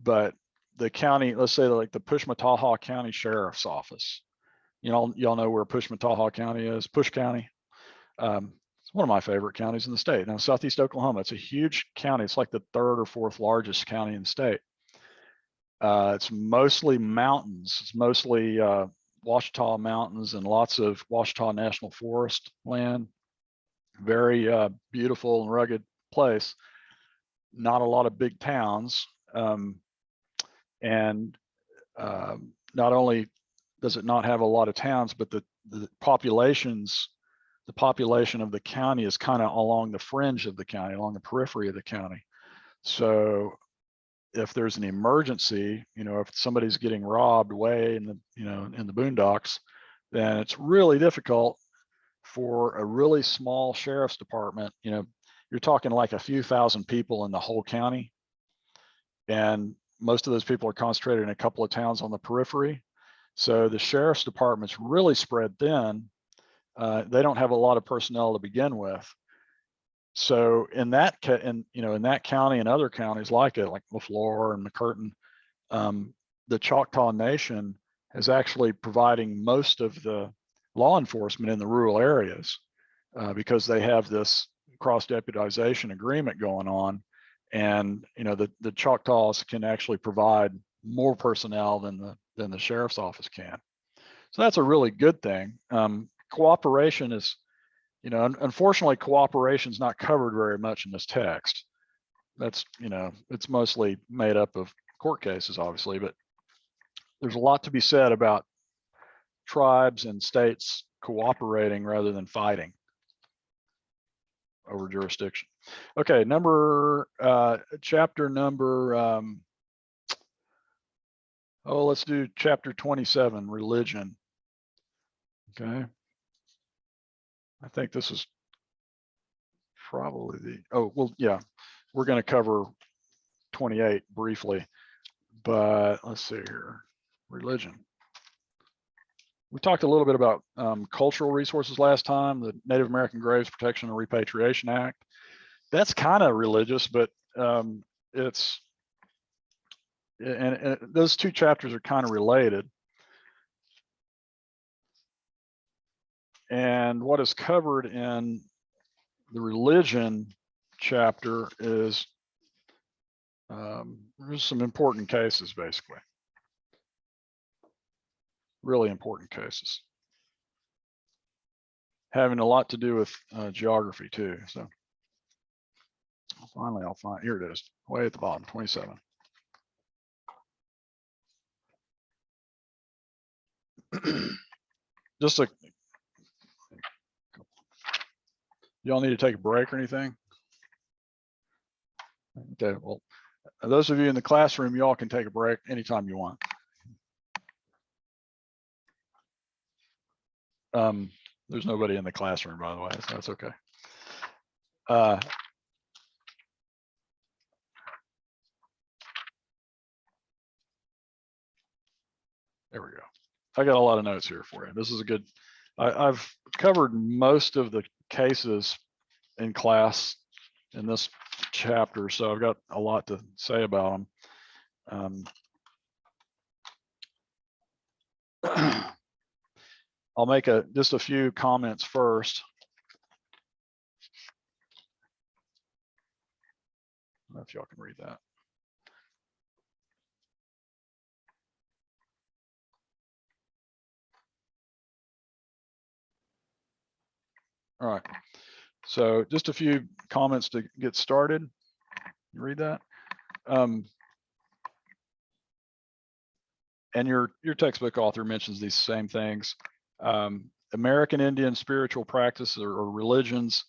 But the county, let's say like the Pushmataha County Sheriff's Office, you know, y'all know where Pushmataha County is, Push County. It's one of my favorite counties in the state. Now, Southeast Oklahoma, it's a huge county. It's like the third or fourth largest county in the state. It's mostly mountains. It's mostly Ouachita Mountains and lots of Ouachita National Forest land. Very beautiful and rugged place. Not a lot of big towns. And not only does it not have a lot of towns, but the population of the county is kind of along the fringe of the county, along the periphery of the county. So if there's an emergency, if somebody's getting robbed way in the, in the boondocks, then it's really difficult for a really small sheriff's department. You're talking like a few thousand people in the whole county. And most of those people are concentrated in a couple of towns on the periphery. So the sheriff's department's really spread thin. They don't have a lot of personnel to begin with. So in that county and other counties like it, like LaFleur and McCurtain, the Choctaw Nation is actually providing most of the law enforcement in the rural areas because they have this cross-deputization agreement going on, and the Choctaws can actually provide more personnel than the sheriff's office can. So that's a really good thing. Cooperation is, unfortunately, cooperation is not covered very much in this text. That's, it's mostly made up of court cases, obviously, but there's a lot to be said about tribes and states cooperating rather than fighting over jurisdiction. Okay, chapter number, let's do chapter 27, religion. Okay. I think this is probably we're going to cover 28 briefly, but let's see here. Religion. We talked a little bit about cultural resources last time, the Native American Graves Protection and Repatriation Act. That's kind of religious, but those two chapters are kind of related. And what is covered in the religion chapter is there's some important cases, basically. Really important cases. Having a lot to do with geography too. So finally, I'll find, here it is, way at the bottom, 27. Just a, y'all need to take a break or anything? Okay, well, those of you in the classroom, y'all can take a break anytime you want. There's nobody in the classroom, by the way, so that's okay. There we go. I got a lot of notes here for you. This is a good, I've covered most of the cases in class in this chapter, so I've got a lot to say about them. I'll make just a few comments first. I don't know if y'all can read that. All right, so just a few comments to get started. You read that? And your textbook author mentions these same things. American Indian spiritual practices or religions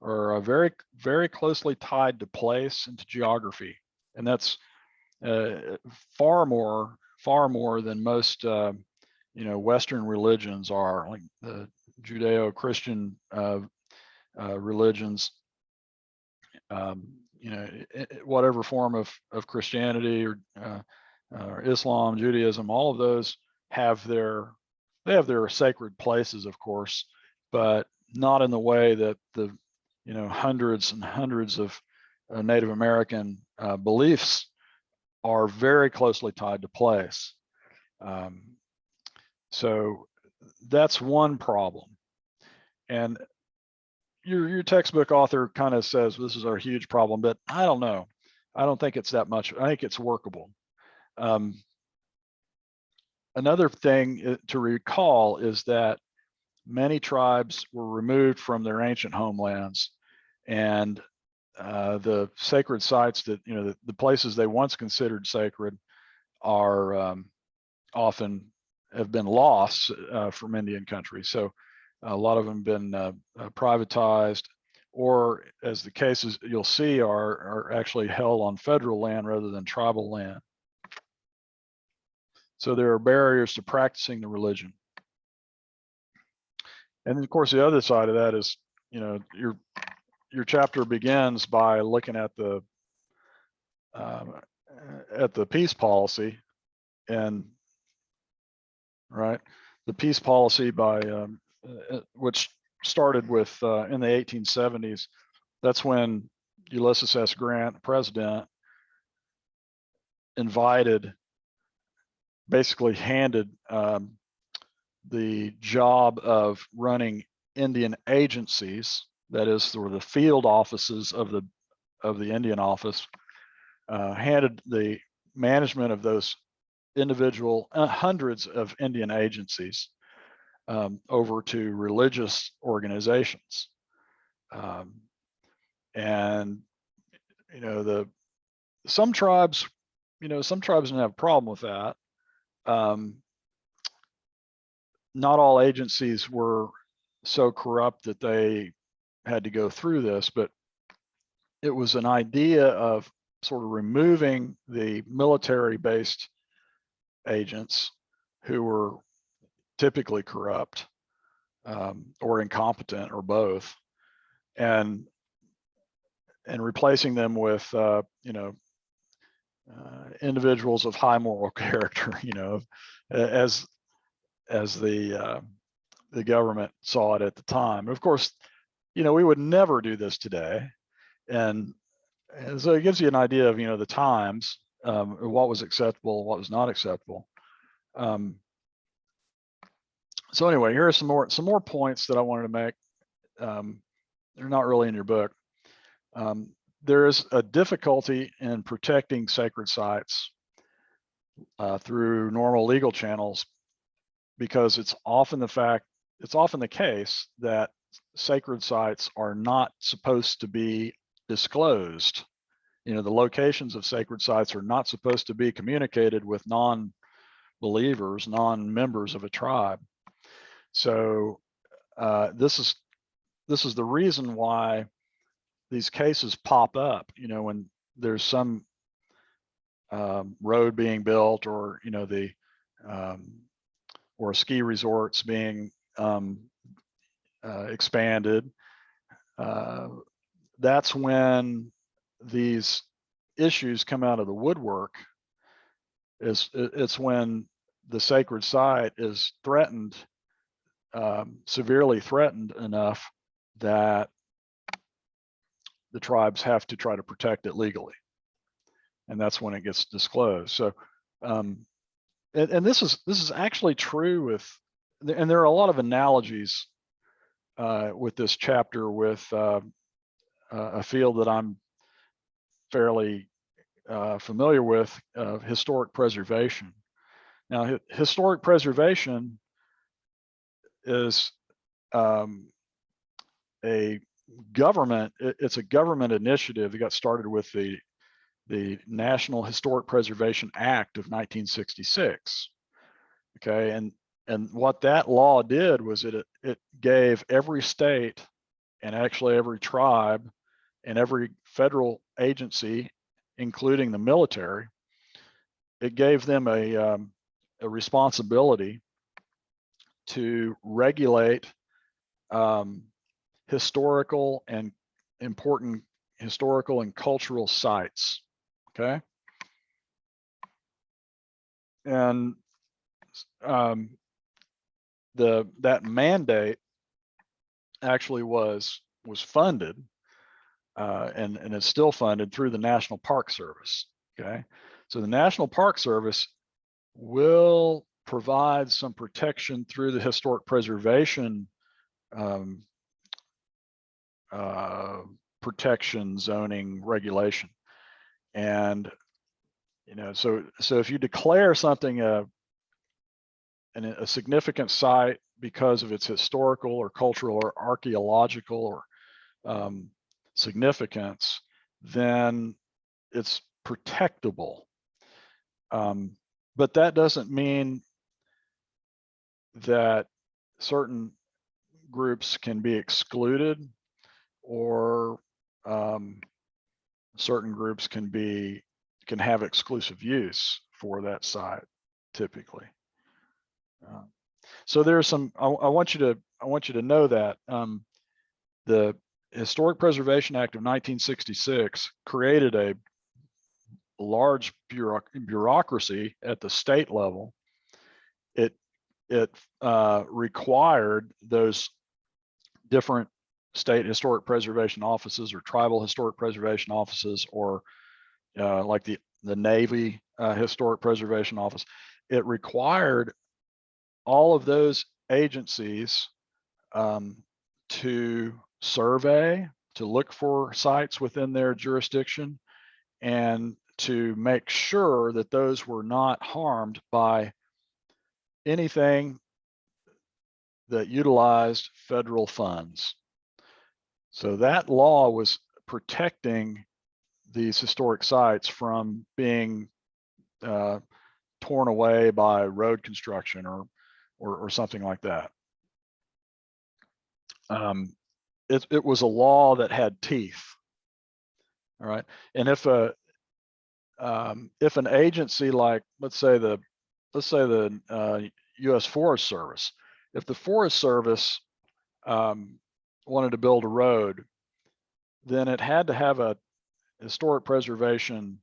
are very, very closely tied to place and to geography. And that's far more than most Western religions are, like the Judeo-Christian religions, whatever form of Christianity or Islam, Judaism, all of those have their sacred places, of course, but not in the way that the hundreds and hundreds of Native American beliefs are very closely tied to place. So that's one problem. And your textbook author kind of says this is our huge problem, but I don't know. I don't think it's that much. I think it's workable. Another thing to recall is that many tribes were removed from their ancient homelands, and the sacred sites that the places they once considered sacred are often have been lost from Indian country. So a lot of them have been privatized, or as the cases you'll see are actually held on federal land rather than tribal land. So there are barriers to practicing the religion. And then of course, the other side of that is, you know, your chapter begins by looking at the peace policy, and right, the peace policy by which started with in the 1870s. That's when Ulysses S. Grant, the president, basically handed the job of running Indian agencies, that is, sort of the field offices of the Indian office, handed the management of those individual hundreds of Indian agencies over to religious organizations. And you know, some tribes didn't have a problem with that. Not all agencies were so corrupt that they had to go through this, but it was an idea of sort of removing the military-based agents who were typically corrupt or incompetent or both, and replacing them with individuals of high moral character, as the government saw it at the time. Of course, we would never do this today, and so it gives you an idea of the times, what was acceptable, what was not acceptable. So anyway, here are some more points that I wanted to make. They're not really in your book. There is a difficulty in protecting sacred sites through normal legal channels, because it's often the case that sacred sites are not supposed to be disclosed. The locations of sacred sites are not supposed to be communicated with non-believers, non-members of a tribe. So this is the reason why these cases pop up, when there's some road being built, or or ski resorts being expanded. That's when these issues come out of the woodwork. It's when the sacred site is threatened, severely threatened enough that the tribes have to try to protect it legally, and that's when it gets disclosed. So, and this is actually true with, and there are a lot of analogies with this chapter with a field that I'm fairly familiar with, historic preservation. Now, historic preservation is it's a government initiative that got started with the National Historic Preservation Act of 1966. Okay, and what that law did was it gave every state, and actually every tribe, and every federal agency, including the military, it gave them a responsibility to regulate historical and important historical and cultural sites. Okay, and that mandate actually was funded and it's still funded through the National Park Service. Okay, so the National Park Service will provide some protection through the historic preservation protection zoning regulation. And so if you declare something a significant site because of its historical or cultural or archaeological or significance, then it's protectable. But that doesn't mean that certain groups can be excluded, or certain groups can have exclusive use for that site typically. So there's some, I want you to know that the Historic Preservation Act of 1966 created a large bureaucracy at the state level. It required those different state historic preservation offices or tribal historic preservation offices, or like the Navy Historic Preservation Office. It required all of those agencies to survey, to look for sites within their jurisdiction, and to make sure that those were not harmed by anything that utilized federal funds. So that law was protecting these historic sites from being torn away by road construction or something like that. It was a law that had teeth. All right, and if an agency like, let's say the U.S. Forest Service, if the Forest Service wanted to build a road, then it had to have a historic preservation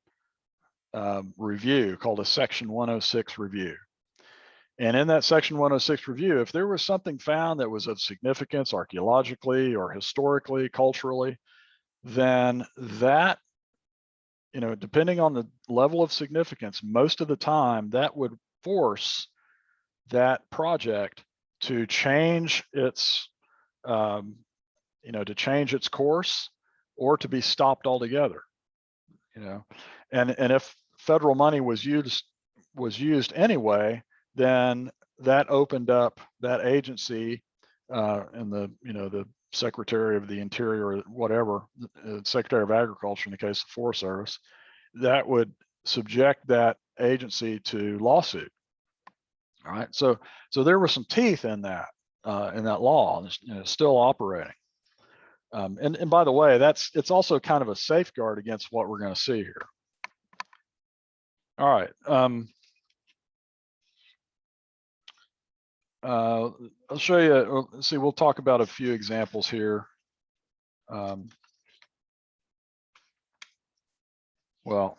review called a Section 106 review. And in that Section 106 review, if there was something found that was of significance archaeologically or historically, culturally, then that, depending on the level of significance, most of the time that would force that project to change its, to change its course, or to be stopped altogether. And if federal money was used anyway, then that opened up that agency and the Secretary of the Interior, or whatever, Secretary of Agriculture in the case of the Forest Service, that would subject that agency to lawsuit. All right, so there were some teeth in that law, and it's still operating. And by the way, it's also kind of a safeguard against what we're going to see here. All right. I'll show you. Let's see. We'll talk about a few examples here. Well, I'll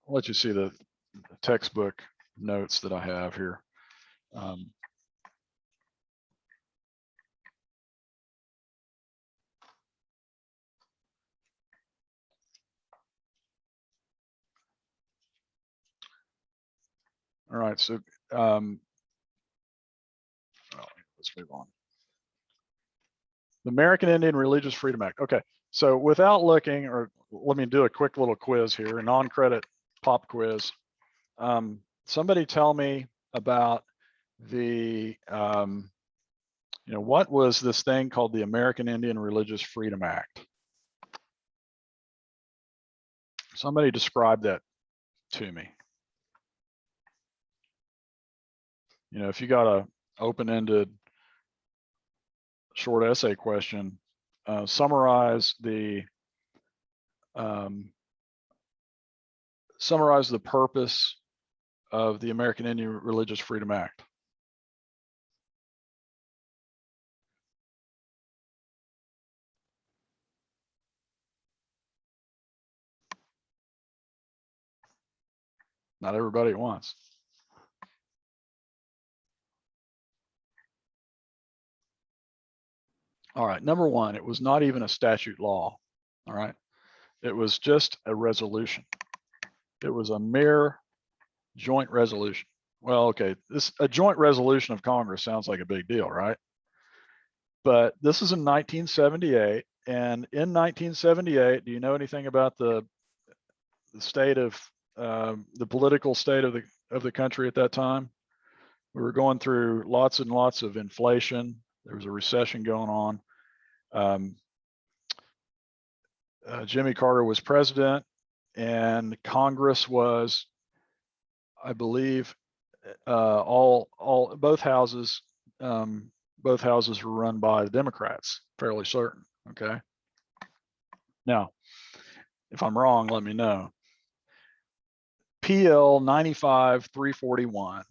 let you see the textbook notes that I have here. All right, so let's move on. The American Indian Religious Freedom Act. Okay, so without looking, or let me do a quick little quiz here, a non-credit pop quiz. Somebody tell me about the, what was this thing called the American Indian Religious Freedom Act? Somebody describe that to me. If you got a open-ended short essay question, summarize the purpose of the American Indian Religious Freedom Act. Not everybody at once. All right, number one, it was not even a statute law. All right, it was just a resolution. It was a mere joint resolution. Well, okay, a joint resolution of Congress sounds like a big deal, right? But this is in 1978, and in 1978, do you know anything about the state of the political state of the country at that time? We were going through lots and lots of inflation. There was a recession going on. Jimmy Carter was president, and Congress was, I believe, both houses were run by the Democrats, fairly certain. Okay. Now, if I'm wrong, let me know. PL 95-341,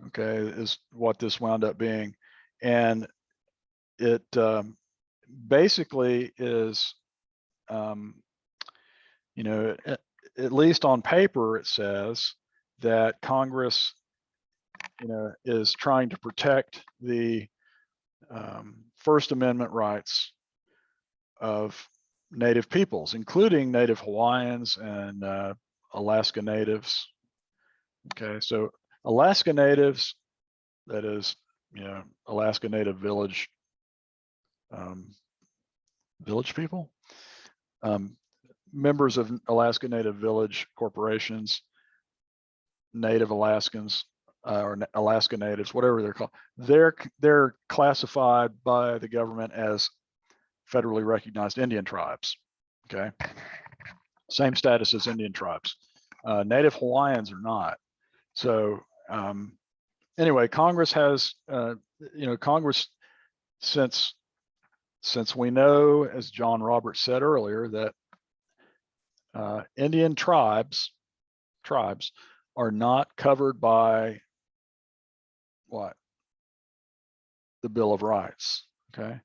okay, is what this wound up being, and it basically is, you know, at least on paper, it says that Congress, you know, is trying to protect the First Amendment rights of Native peoples, including Native Hawaiians and Alaska Natives. Okay, so Alaska Natives, that is, you know, Alaska Native village people, members of Alaska Native Village corporations, Native Alaskans, or Alaska Natives, whatever they're called, they're classified by the government as federally recognized Indian tribes. Okay, same status as Indian tribes. Native Hawaiians are not. So anyway, Congress has, you know, Congress, since we know, as John Roberts said earlier, that Indian tribes are not covered by what? The Bill of Rights. Okay,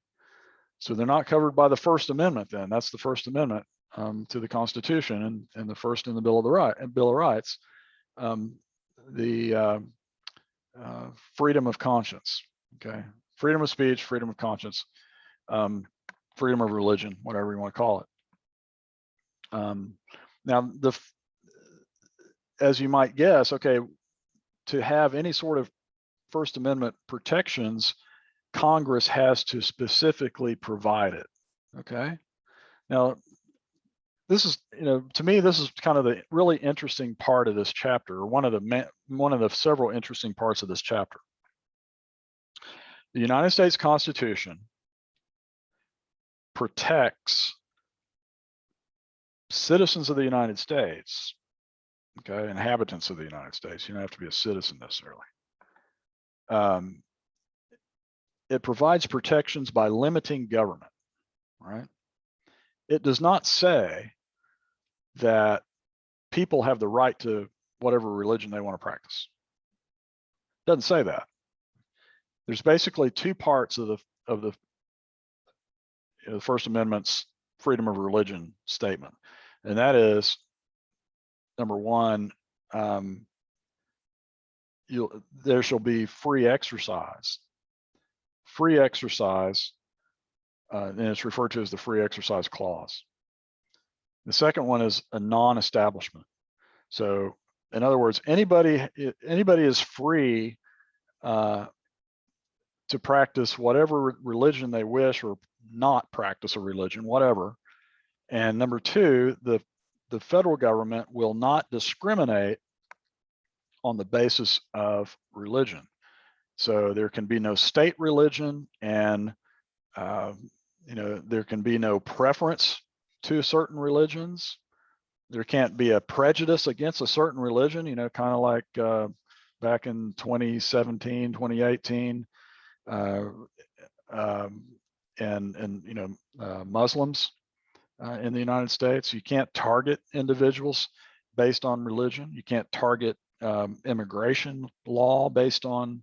so they're not covered by the First Amendment. Then that's the First Amendment to the Constitution, and the first in the Bill of Rights, the freedom of conscience. Okay, freedom of speech, freedom of conscience, freedom of religion, whatever you want to call it. Now, as you might guess, okay, to have any sort of First Amendment protections, Congress has to specifically provide it. Okay. Now, this is, you know, to me, this is kind of the really interesting part of this chapter, or one of the several interesting parts of this chapter. The United States Constitution protects citizens of the United States, okay, inhabitants of the United States. You don't have to be a citizen necessarily. It provides protections by limiting government, right? It does not say that people have the right to whatever religion they want to practice. It doesn't say that. There's basically two parts of the you know, the First Amendment's freedom of religion statement, and that is, number one, there shall be free exercise. Free exercise, and it's referred to as the Free Exercise Clause. The second one is a non-establishment. So, in other words, anybody is free to practice whatever religion they wish, or not practice a religion, whatever. And number two, the federal government will not discriminate on the basis of religion. So there can be no state religion, and you know, there can be no preference to certain religions. There can't be a prejudice against a certain religion, you know, kind of like back in 2017, 2018, and you know, Muslims in the United States. You can't target individuals based on religion. You can't target immigration law based on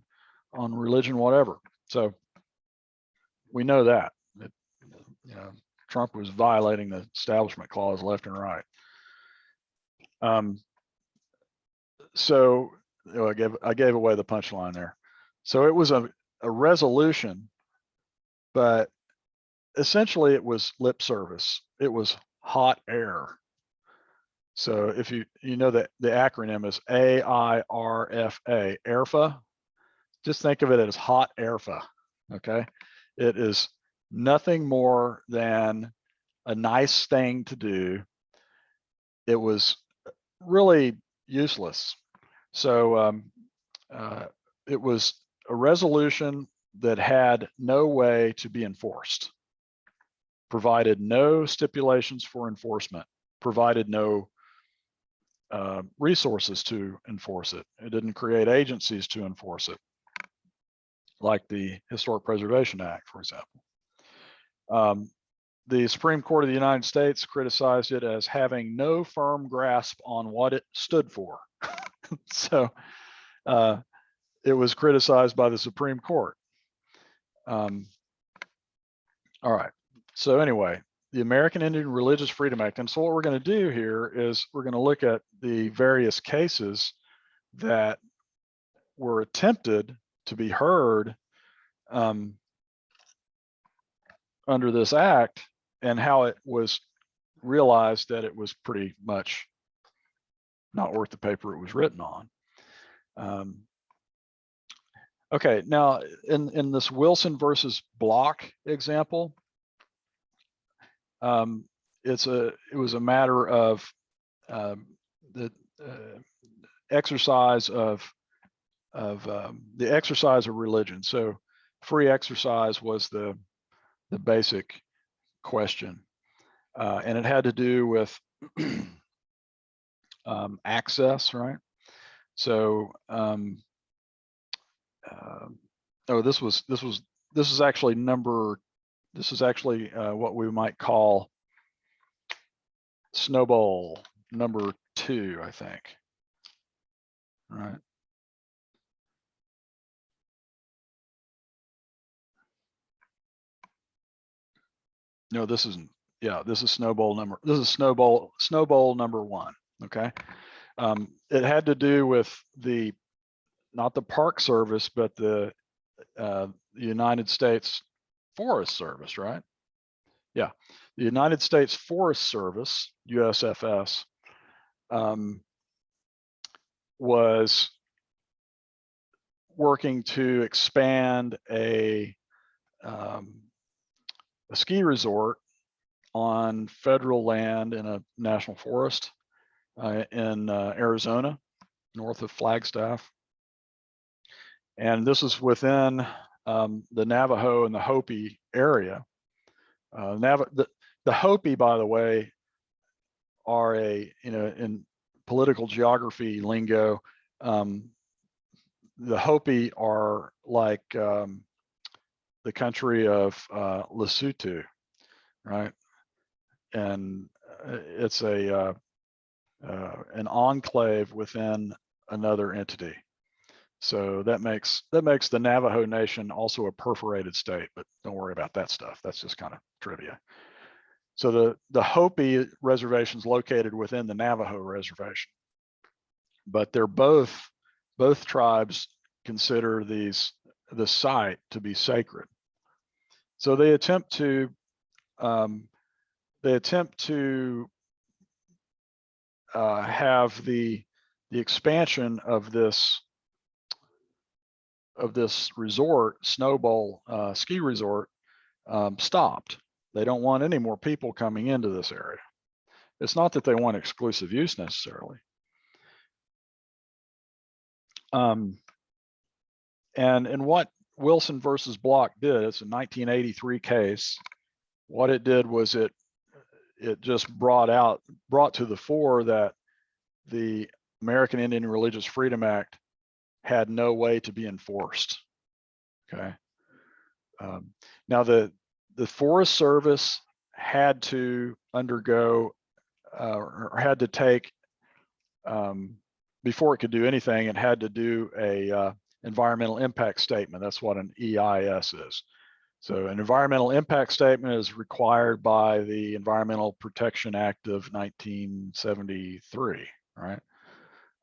religion, whatever. So we know that, you know, Trump was violating the Establishment Clause left and right. So you know, I gave away the punchline there. So it was a resolution, but essentially it was lip service. It was hot air. So if you know that the acronym is AIRFA, AIRFA, just think of it as hot airfa. Okay, it is nothing more than a nice thing to do. It was really useless. So it was a resolution that had no way to be enforced, provided no stipulations for enforcement, provided no resources to enforce it. It didn't create agencies to enforce it, like the Historic Preservation Act, for example. The Supreme Court of the United States criticized it as having no firm grasp on what it stood for. So it was criticized by the Supreme Court. All right. So anyway, the American Indian Religious Freedom Act. And so what we're going to do here is we're going to look at the various cases that were attempted to be heard under this act, and how it was realized that it was pretty much not worth the paper it was written on. Okay, now in this Wilson versus Block example, it was a matter of the exercise of religion. So free exercise was the basic question, and it had to do with access, right? So this is actually what we might call snowball number 2, I think. All right. No, this isn't. Yeah, this is snowball number 1. Okay. It had to do with not the Park Service, but the United States Forest Service, right? Yeah, the United States Forest Service, USFS, was working to expand a ski resort on federal land in a national forest in Arizona, north of Flagstaff. And this is within the Navajo and the Hopi area. The Hopi, by the way, are in political geography lingo, the Hopi are like the country of Lesotho, right? And it's an enclave within another entity. So that makes the Navajo Nation also a perforated state, but don't worry about that stuff. That's just kind of trivia. So the Hopi reservation is located within the Navajo reservation, but they're both tribes consider the site to be sacred. So they attempt to have the expansion of this resort, snowball ski resort, stopped. They don't want any more people coming into this area. It's not that they want exclusive use necessarily. And what Wilson versus Block did, it's a 1983 case. What it did was it just brought to the fore that the American Indian Religious Freedom Act had no way to be enforced. Okay. Now the Forest Service had to undergo or had to take before it could do anything, it had to do a environmental impact statement. That's what an EIS is. So an environmental impact statement is required by the Environmental Protection Act of 1973, right?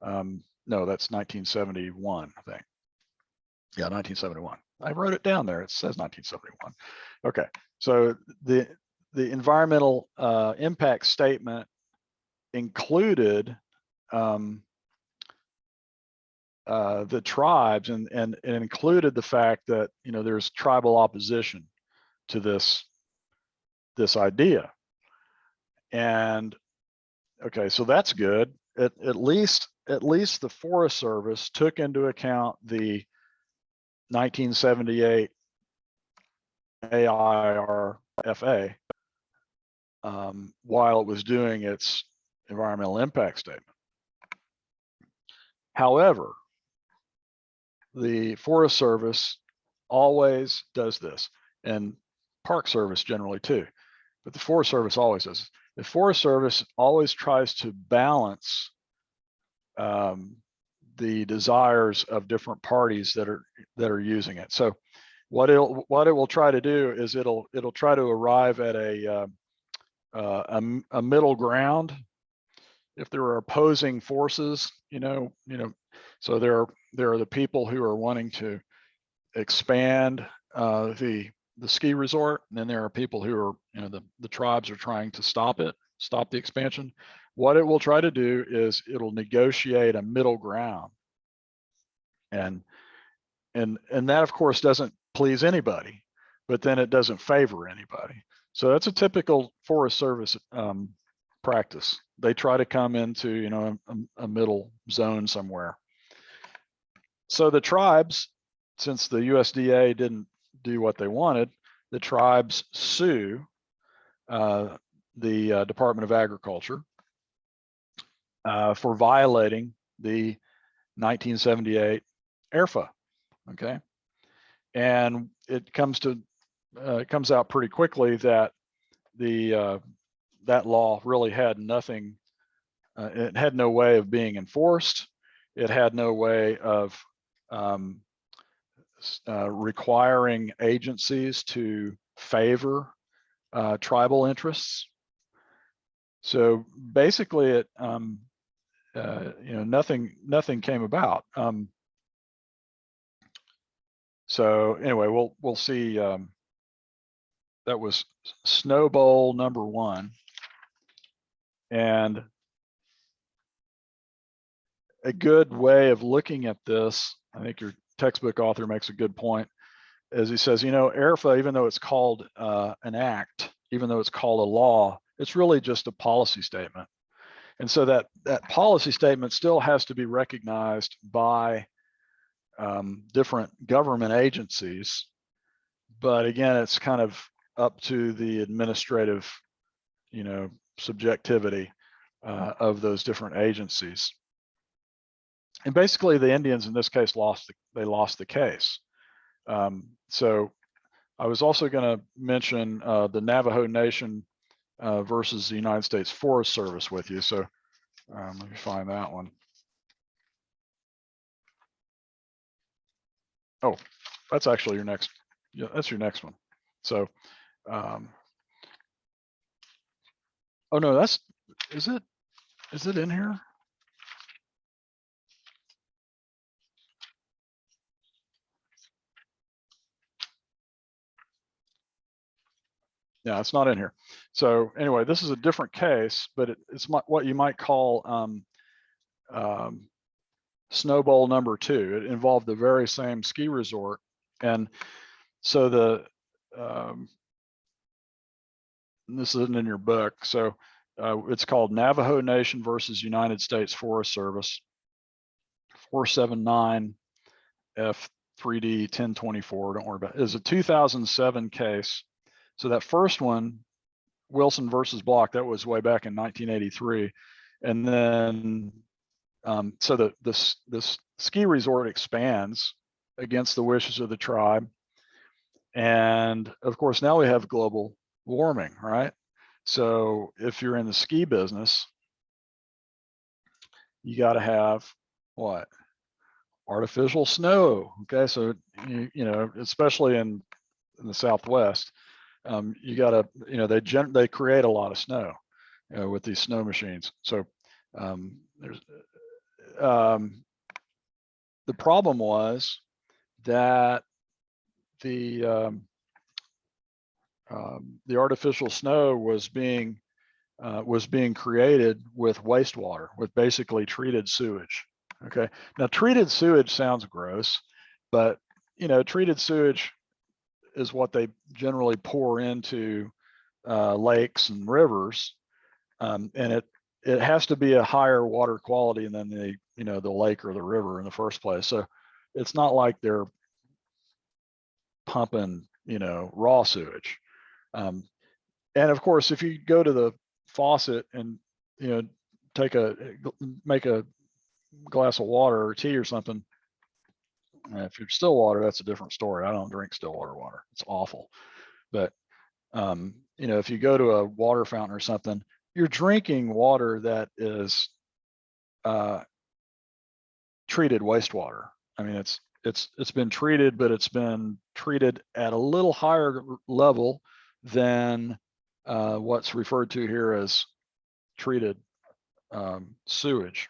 No, that's 1971, I think. Yeah, 1971. I wrote it down there. It says 1971. Okay, so the environmental impact statement included the tribes, and it included the fact that there's tribal opposition to this idea. And okay, so that's good. At least the Forest Service took into account the 1978 AIRFA while it was doing its environmental impact statement. However, the Forest Service always does this, and Park Service generally too, but the Forest Service always does this. The Forest Service always tries to balance the desires of different parties that are using it. So what it will try to do is it'll try to arrive at a middle ground. If there are opposing forces, so there are the people who are wanting to expand the ski resort, and then there are people who are, the tribes are trying to stop the expansion. What it will try to do is it'll negotiate a middle ground, and that of course doesn't please anybody, but then it doesn't favor anybody. So that's a typical Forest Service practice. They try to come into a middle zone somewhere. So the tribes, since the USDA didn't do what they wanted, the tribes sue the Department of Agriculture for violating the 1978 ERFA. Okay, and it comes out pretty quickly that that law really had nothing. It had no way of being enforced. It had no way of requiring agencies to favor tribal interests. So basically, it nothing came about. So anyway, we'll see. That was Snow Bowl number 1, and a good way of looking at this, I think your textbook author makes a good point, as he says, ERFA, even though it's called an act, even though it's called a law, it's really just a policy statement. And so that policy statement still has to be recognized by different government agencies. But again, it's kind of up to the administrative, subjectivity of those different agencies. And basically the Indians in this case lost the case. So I was also going to mention the Navajo Nation versus the United States Forest Service with you. So let me find that one. Oh, that's actually your next. Yeah, that's your next one. So, oh no, is it in here? Yeah, it's not in here. So anyway, this is a different case, but it's what you might call Snow Bowl number 2. It involved the very same ski resort, and so this isn't in your book. So it's called Navajo Nation versus United States Forest Service, 479 F3D 1024. Don't worry about it. It's a 2007 case. So that first one, Wilson versus Block, that was way back in 1983. And then, so this ski resort expands against the wishes of the tribe. And of course, now we have global warming, right? So if you're in the ski business, you got to have what? Artificial snow. Okay, so especially in the Southwest, you got to, they create a lot of snow with these snow machines. So there's the problem was that the artificial snow was being created with wastewater, with basically treated sewage. Okay, now treated sewage sounds gross, but treated sewage is what they generally pour into lakes and rivers, and it has to be a higher water quality than the lake or the river in the first place. So it's not like they're pumping raw sewage. And of course, if you go to the faucet and make a glass of water or tea or something, if you're still water, that's a different story. I don't drink still water. It's awful. But you know, if you go to a water fountain or something, you're drinking water that is treated wastewater. I mean, it's been treated, but it's been treated at a little higher level than what's referred to here as treated sewage.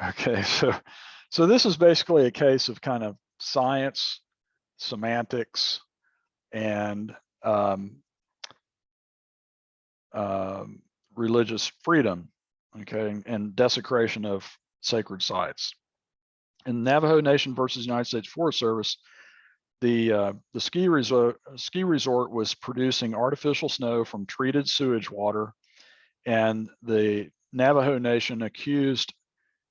Okay, so this is basically a case of kind of science, semantics, and religious freedom, okay, and desecration of sacred sites. In Navajo Nation versus United States Forest Service, the ski resort was producing artificial snow from treated sewage water, and the Navajo Nation accused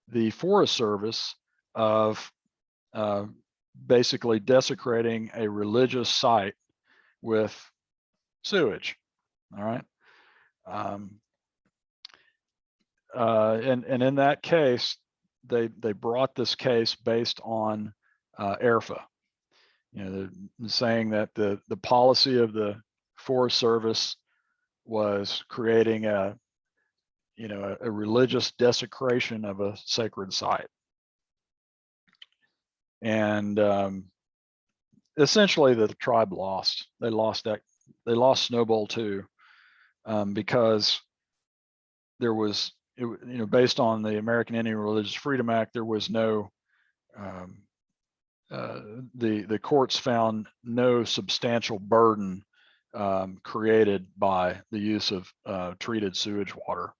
the Forest Service of basically desecrating a religious site with sewage. All right. And in that case, they brought this case based on ERFA. You know, they're saying that the policy of the Forest Service was creating a religious desecration of a sacred site. And essentially the tribe lost. They lost Snowball 2 because there was, based on the American Indian Religious Freedom Act, there was no, the courts found no substantial burden created by the use of treated sewage water.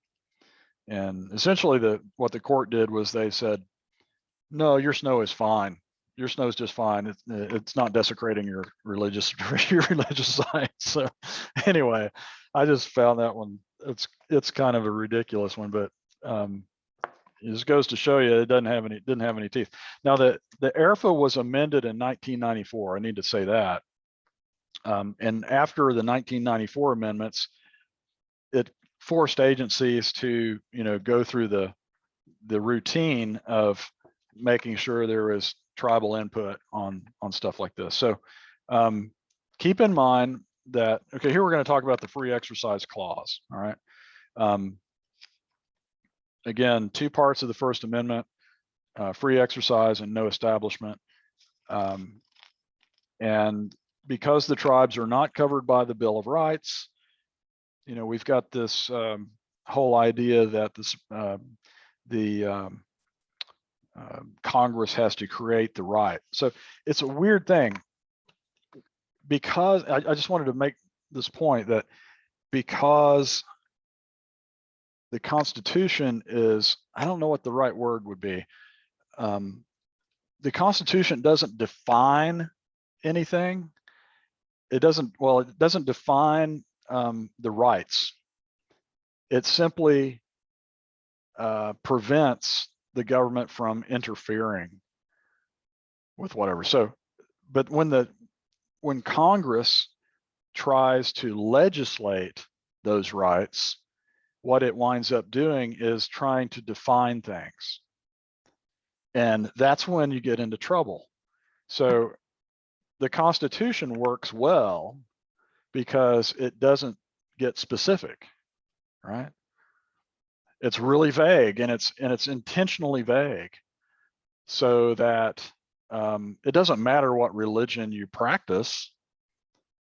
And essentially what the court did was they said, no, your snow is fine. Your snow is just fine. It's not desecrating your religious site. So anyway, I just found that one, it's kind of a ridiculous one, but it just goes to show you it didn't have any teeth. Now the ERFA was amended in 1994. I need to say that. And after the 1994 amendments, it forced agencies to go through the routine of making sure there is tribal input on stuff like this. So keep in mind that, okay, here we're going to talk about the free exercise clause. All right. Again, two parts of the First Amendment, free exercise and no establishment. And because the tribes are not covered by the Bill of Rights, we've got this whole idea that Congress has to create the right. So it's a weird thing, because I just wanted to make this point that because the Constitution is, I don't know what the right word would be. The Constitution doesn't define anything. It doesn't define the rights. It simply prevents the government from interfering with whatever. So, but when Congress tries to legislate those rights, what it winds up doing is trying to define things. And that's when you get into trouble. So the Constitution works well because it doesn't get specific, right? It's really vague, and it's intentionally vague, so that it doesn't matter what religion you practice.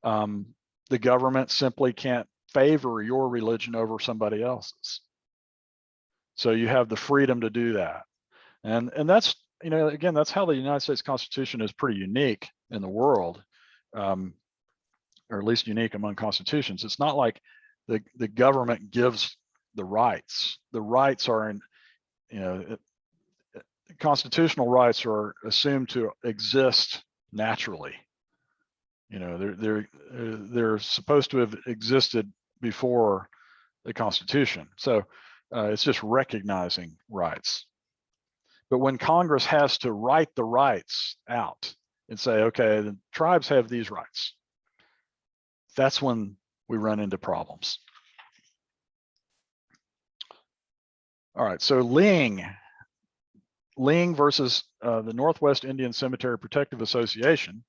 The government simply can't favor your religion over somebody else's. So you have the freedom to do that. And that's, again, that's how the United States Constitution is pretty unique in the world, or at least unique among constitutions. It's not like the government gives the rights. The rights are in, constitutional rights are assumed to exist naturally. They're supposed to have existed before the Constitution. So it's just recognizing rights. But when Congress has to write the rights out and say, okay, the tribes have these rights, that's when we run into problems. All right, so Ling versus the Northwest Indian Cemetery Protective Association.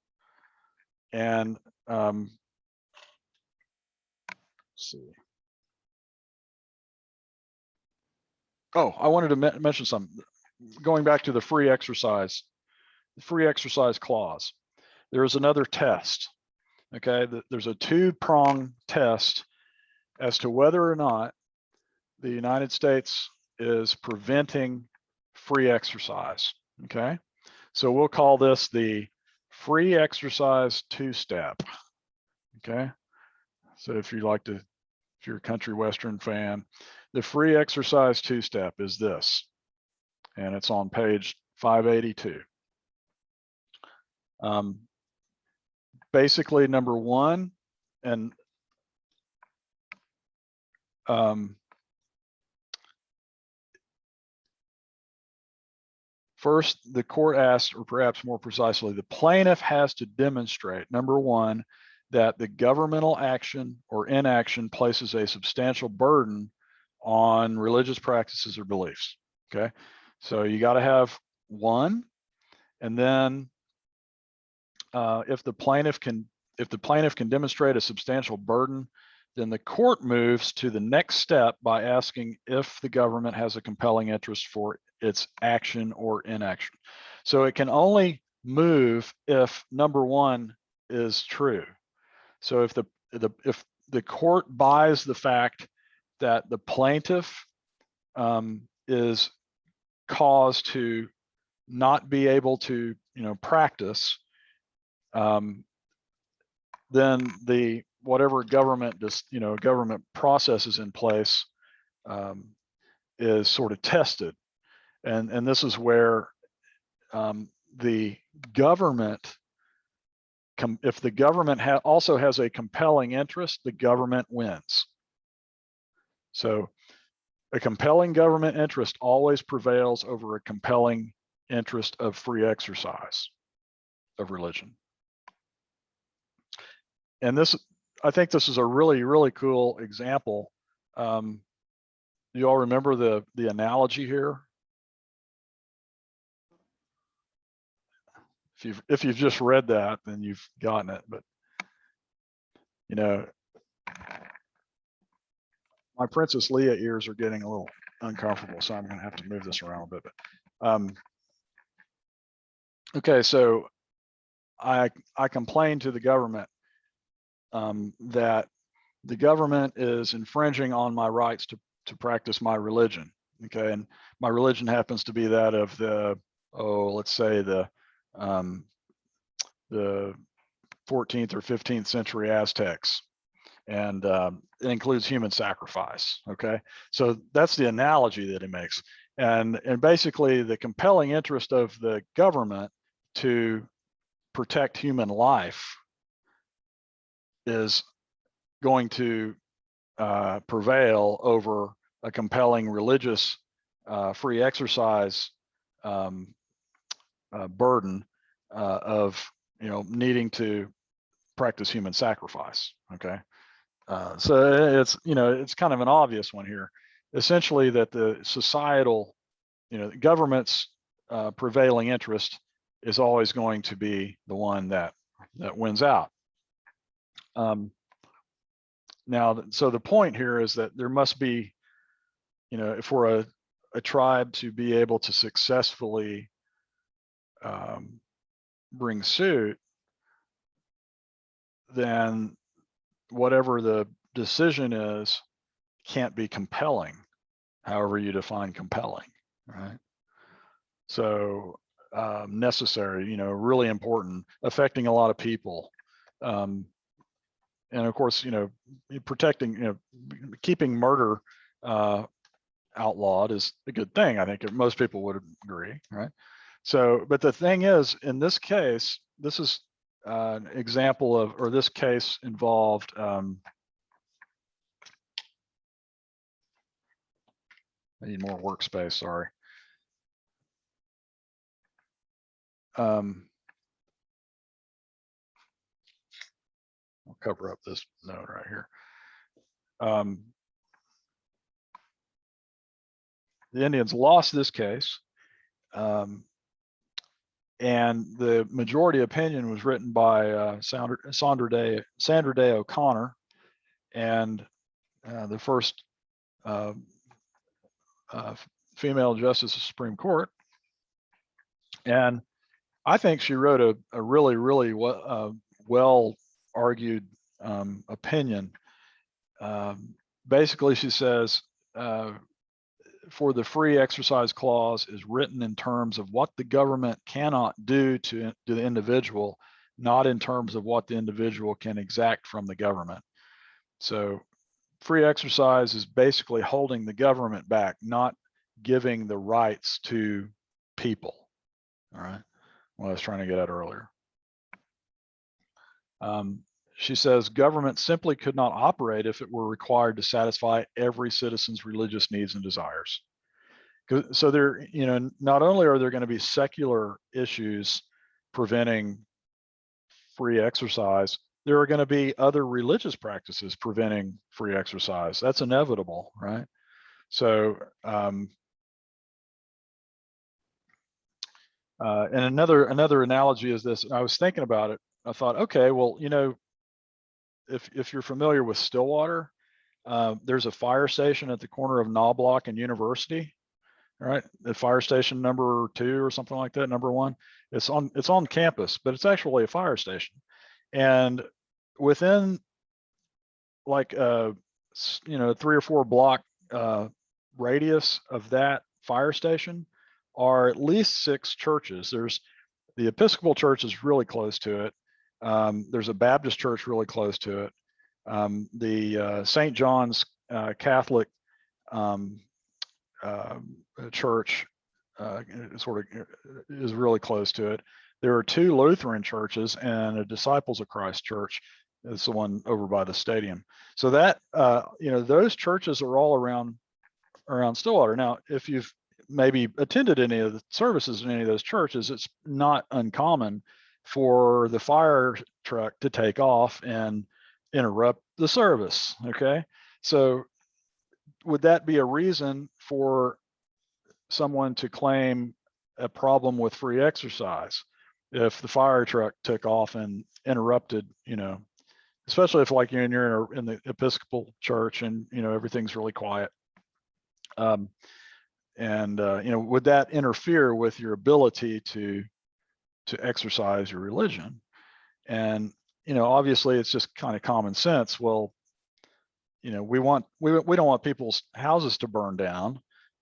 And let's see. Oh, I wanted to mention something. Going back to the free exercise clause. There is another test. Okay, there's a two-prong test as to whether or not the United States is preventing free exercise. Okay, so we'll call this the free exercise two-step. Okay, so if you're a country western fan, the free exercise two-step is this, and it's on page 582. Basically, number one, and first, the court asked, or perhaps more precisely, the plaintiff has to demonstrate, number one, that the governmental action or inaction places a substantial burden on religious practices or beliefs. Okay, so you got to have one, and then if the plaintiff can demonstrate a substantial burden, then the court moves to the next step by asking if the government has a compelling interest for its action or inaction. So it can only move if number one is true. So if the court buys the fact that the plaintiff is caused to not be able to, practice, then whatever government process is in place is sort of tested, and this is where the government, if the government also has a compelling interest, the government wins. So a compelling government interest always prevails over a compelling interest of free exercise of religion. And I think this is a really, really cool example. You all remember the analogy here? If you've just read that, then you've gotten it. But my Princess Leia ears are getting a little uncomfortable, so I'm going to have to move this around a bit. But, okay, so I complain to the government that the government is infringing on my rights to practice my religion. Okay, and my religion happens to be that of let's say the 14th or 15th century Aztecs, and it includes human sacrifice. Okay, so that's the analogy that he makes, and basically the compelling interest of the government to protect human life is going to prevail over a compelling religious free exercise burden of needing to practice human sacrifice. Okay, so it's kind of an obvious one here. Essentially, that the societal, government's prevailing interest is always going to be the one that wins out. Now, so the point here is that there must be, for a tribe to be able to successfully bring suit, then whatever the decision is can't be compelling, however you define compelling, right? So necessary, really important, affecting a lot of people. And of course, protecting, keeping murder outlawed is a good thing. I think most people would agree, right? So, but the thing is, in this case, this is an example of, or this case involved, I need more workspace, sorry. I'll cover up this note right here. The Indians lost this case, and the majority opinion was written by Sandra Day O'Connor, and the first female justice of the Supreme Court. And I think she wrote a really, really well argued opinion. Basically, she says, for the free exercise clause is written in terms of what the government cannot do to the individual, not in terms of what the individual can exact from the government. So free exercise is basically holding the government back, not giving the rights to people. All right, what I was trying to get at earlier. She says government simply could not operate if it were required to satisfy every citizen's religious needs and desires. So there, not only are there going to be secular issues preventing free exercise, there are going to be other religious practices preventing free exercise. That's inevitable, right? So, and another analogy is this. I was thinking about it. I thought, okay, well, if you're familiar with Stillwater, there's a fire station at the corner of Knobloch and University, right? The fire station number 2 or something like that, number 1. It's on campus, but it's actually a fire station. And within like 3 or 4 block radius of that fire station are at least 6 churches. There's the Episcopal Church is really close to it. There's a Baptist church really close to it. The St. John's Catholic church sort of is really close to it. There are 2 Lutheran churches and a Disciples of Christ church. It's the one over by the stadium. So that those churches are all around Stillwater. Now, if you've maybe attended any of the services in any of those churches, it's not uncommon for the fire truck to take off and interrupt the service. Okay, so would that be a reason for someone to claim a problem with free exercise if the fire truck took off and interrupted, especially if like you're in the Episcopal church and everything's really quiet, would that interfere with your ability to exercise your religion? And obviously it's just kind of common sense. Well, we don't want people's houses to burn down.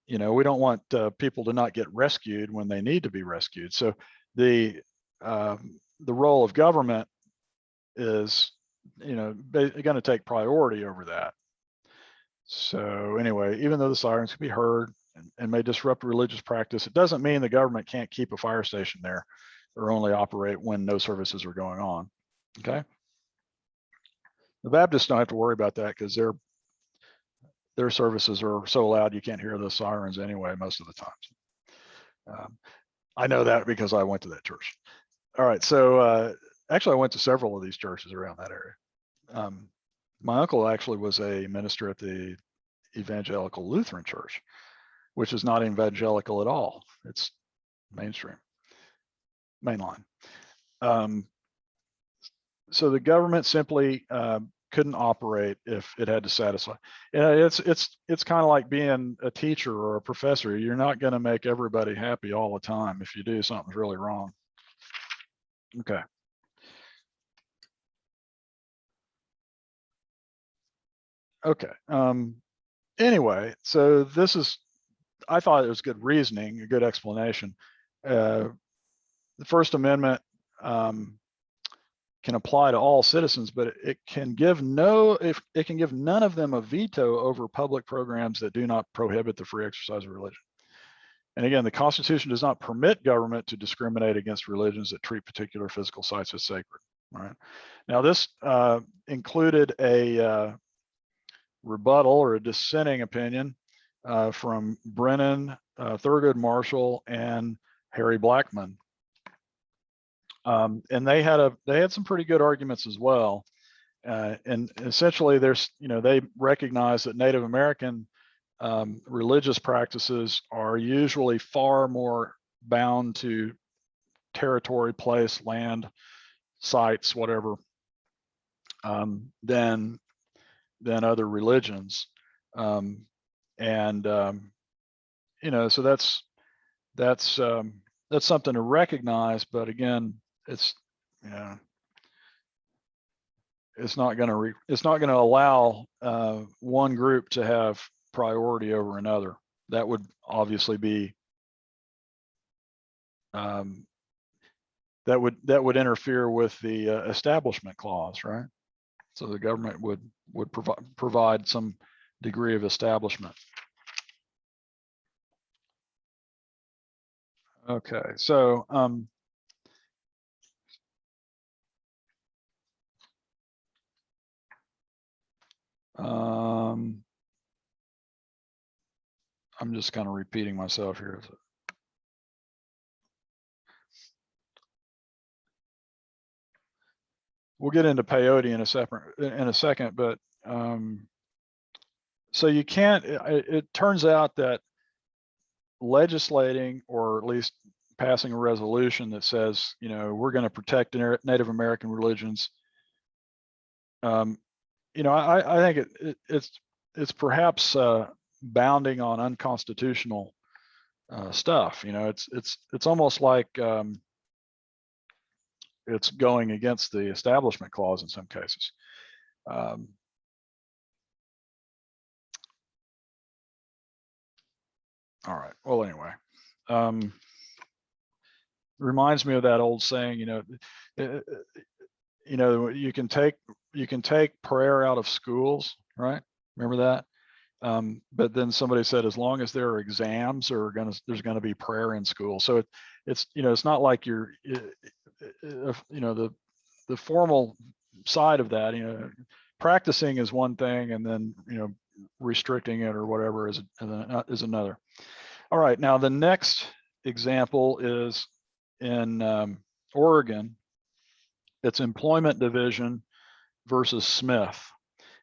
We don't want people to not get rescued when they need to be rescued. So the role of government is going to take priority over that. So anyway, even though the sirens can be heard and may disrupt religious practice, it doesn't mean the government can't keep a fire station there or only operate when no services are going on. Okay. The Baptists don't have to worry about that because their services are so loud you can't hear the sirens anyway most of the time. I know that because I went to that church. All right, so actually I went to several of these churches around that area. My uncle actually was a minister at the Evangelical Lutheran Church, which is not evangelical at all. It's mainstream, mainline. So the government simply couldn't operate if it had to satisfy. It's kind of like being a teacher or a professor. You're not going to make everybody happy all the time. If you do, something's really wrong. Okay. Okay. Anyway, so I thought it was good reasoning, a good explanation. The First Amendment can apply to all citizens, but it can give none of them a veto over public programs that do not prohibit the free exercise of religion. And again, the Constitution does not permit government to discriminate against religions that treat particular physical sites as sacred. All right. Now, this included a rebuttal or a dissenting opinion from Brennan, Thurgood Marshall, and Harry Blackman. And they had some pretty good arguments as well. And essentially, they recognize that Native American religious practices are usually far more bound to territory, place, land, sites, whatever, than other religions. So that's something to recognize. But again, it's it's not going to allow one group to have priority over another. That would obviously be that would interfere with the Establishment Clause, right? So the government would provide some degree of establishment. Okay, so I'm just kind of repeating myself here. We'll get into peyote in a second, but so you can't. It turns out that legislating, or at least passing a resolution that says, we're going to protect Native American religions. I think it's perhaps bounding on unconstitutional stuff. It's almost like it's going against the Establishment Clause in some cases. All right. Well, anyway, reminds me of that old saying. You can take prayer out of schools, right? Remember that? But then somebody said, as long as there are exams, there's going to be prayer in school. So it's not like you're, the formal side of that, practicing is one thing, and then, restricting it or whatever is another. All right. Now the next example is in Oregon. It's Employment Division versus Smith.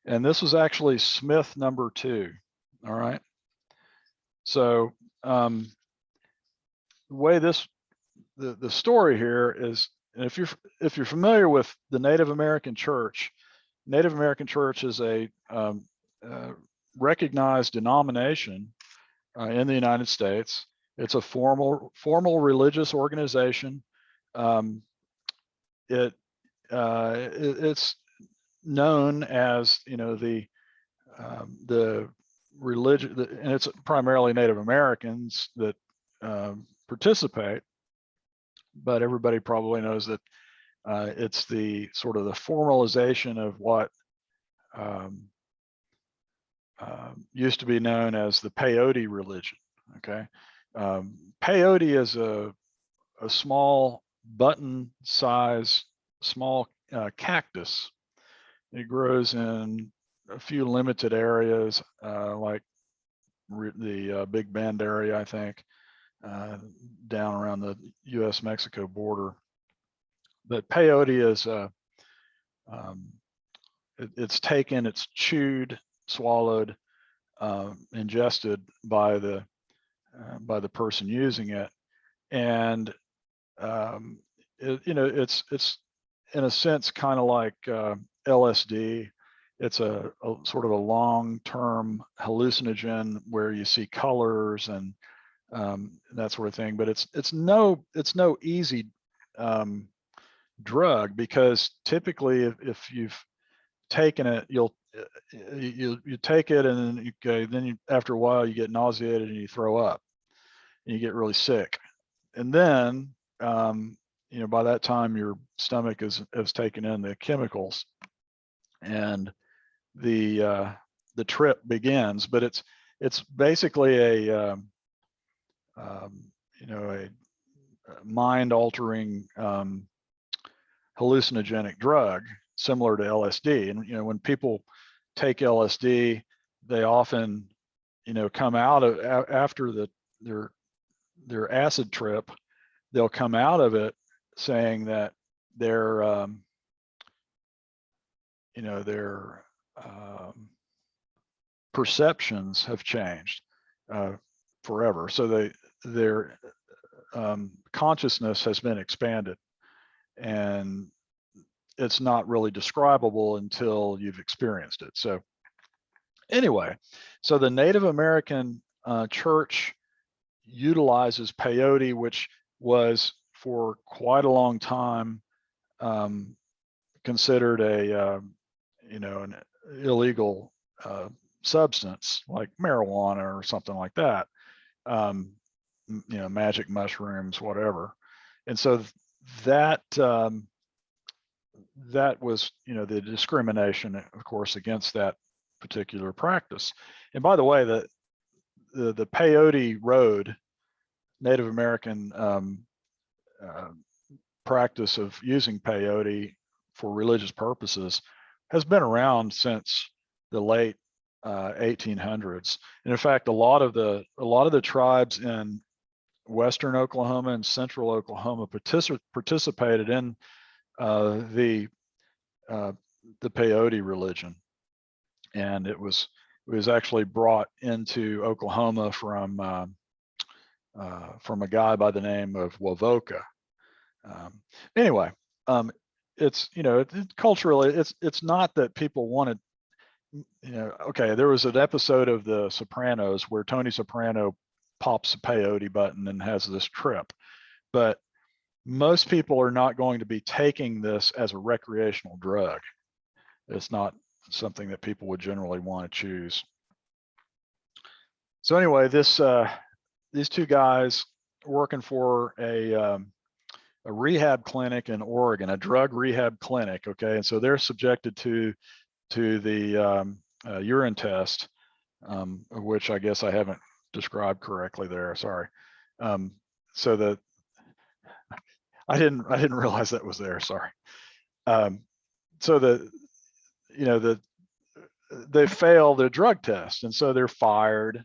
And this was actually Smith number 2. All right. So the way the story here is, if you're familiar with the Native American Church is a recognized denomination in the United States. It's a formal religious organization. It's known as the religion, and it's primarily Native Americans that participate, but everybody probably knows that it's the sort of the formalization of what used to be known as the peyote religion. Okay, peyote is a small button size, small cactus. It grows in a few limited areas, like the Big Bend area, I think, down around the U.S.-Mexico border. But peyote is it's taken, it's chewed, swallowed, ingested by the person using it, and it's in a sense kind of like LSD. It's a sort of a long-term hallucinogen where you see colors and that sort of thing. But it's no easy drug, because typically if you've taken it, you take it, and then after a while you get nauseated and you throw up and you get really sick, and then by that time your stomach has taken in the chemicals, and the trip begins. But it's basically a mind-altering hallucinogenic drug similar to LSD. And when people take LSD, they often come out of after their acid trip, they'll come out of it saying that their perceptions have changed forever. So their consciousness has been expanded, and it's not really describable until you've experienced it. So anyway, so the Native American church utilizes peyote, which was for quite a long time considered a an illegal substance like marijuana or something like that, magic mushrooms, whatever. And so that that was the discrimination, of course, against that particular practice. And by the way, the peyote road, Native American practice of using peyote for religious purposes, has been around since the late 1800s. And in fact, a lot of the tribes in western Oklahoma and central Oklahoma participated in the peyote religion, and it was actually brought into Oklahoma from a guy by the name of Wavoka. Anyway, it's culturally, it's not that people wanted. Okay, there was an episode of The Sopranos where Tony Soprano pops a peyote button and has this trip, but most people are not going to be taking this as a recreational drug. It's not something that people would generally want to choose. So anyway, these two guys working for a rehab clinic in Oregon, a drug rehab clinic. Okay, and so they're subjected to the urine test, of which I guess I haven't described correctly there. Sorry. So I didn't realize that was there. Sorry. So they fail the drug test, and so they're fired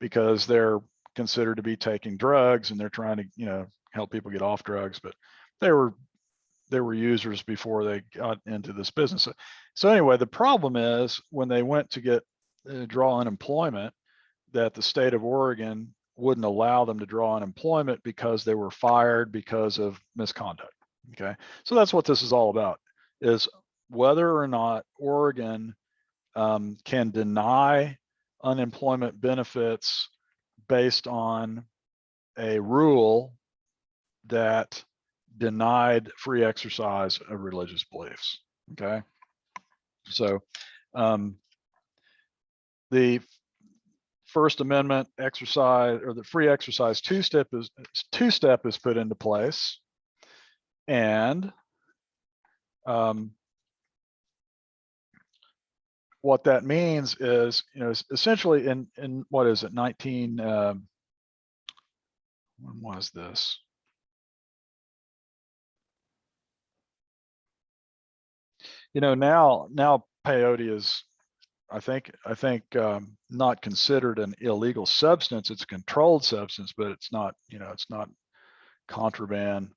because they're considered to be taking drugs, and they're trying to help people get off drugs, but they were users before they got into this business. So anyway, the problem is when they went to draw unemployment, that the state of Oregon wouldn't allow them to draw unemployment because they were fired because of misconduct. Okay, so that's what this is all about, is whether or not Oregon can deny unemployment benefits based on a rule that denied free exercise of religious beliefs. Okay, so the First Amendment exercise, or the free exercise two-step is put into place, and what that means is, essentially in what is it, when was this? Now peyote is, I think not considered an illegal substance. It's a controlled substance, but it's not contraband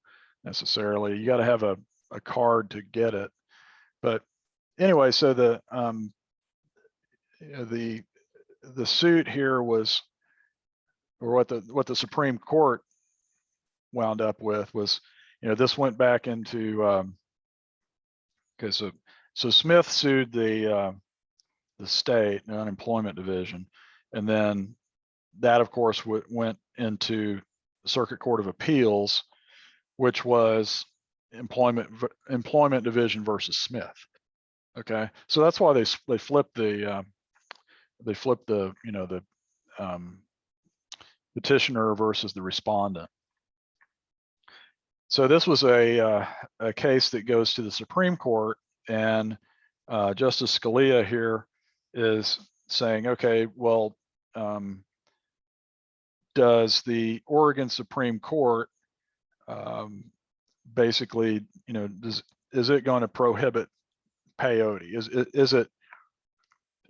necessarily. You got to have a card to get it. But anyway, so the suit here was, or what the Supreme Court wound up with was, this went back into because so Smith sued the state, the unemployment division, and then that, of course, went into the Circuit Court of Appeals, which was employment division versus Smith. Okay, so that's why they flipped the petitioner versus the respondent. So this was a case that goes to the Supreme Court, and Justice Scalia here is saying, okay, well, does the Oregon Supreme Court basically, is it going to prohibit peyote?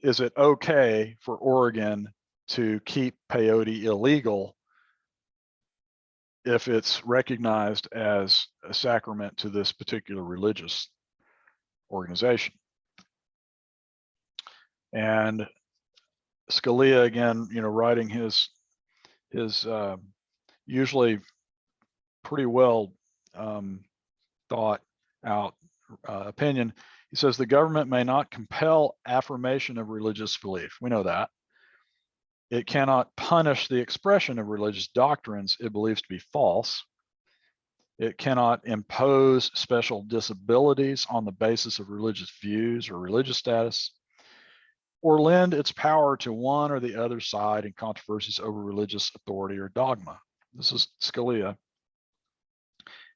Is it okay for Oregon to keep peyote illegal if it's recognized as a sacrament to this particular religious organization? And Scalia, again, writing his usually pretty well thought out opinion. He says the government may not compel affirmation of religious belief. We know that. It cannot punish the expression of religious doctrines it believes to be false. It cannot impose special disabilities on the basis of religious views or religious status, or lend its power to one or the other side in controversies over religious authority or dogma. This is Scalia.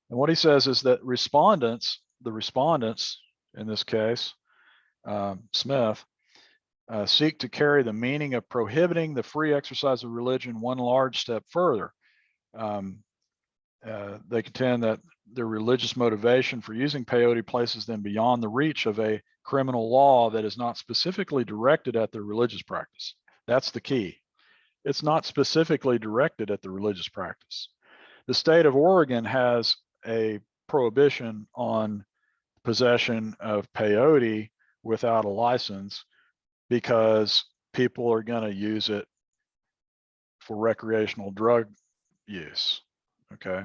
And what he says is that the respondents in this case, Smith, seek to carry the meaning of prohibiting the free exercise of religion one large step further. They contend that their religious motivation for using peyote places them beyond the reach of a criminal law that is not specifically directed at their religious practice. That's the key. It's not specifically directed at the religious practice. The state of Oregon has a prohibition on possession of peyote without a license because people are going to use it for recreational drug use. Okay.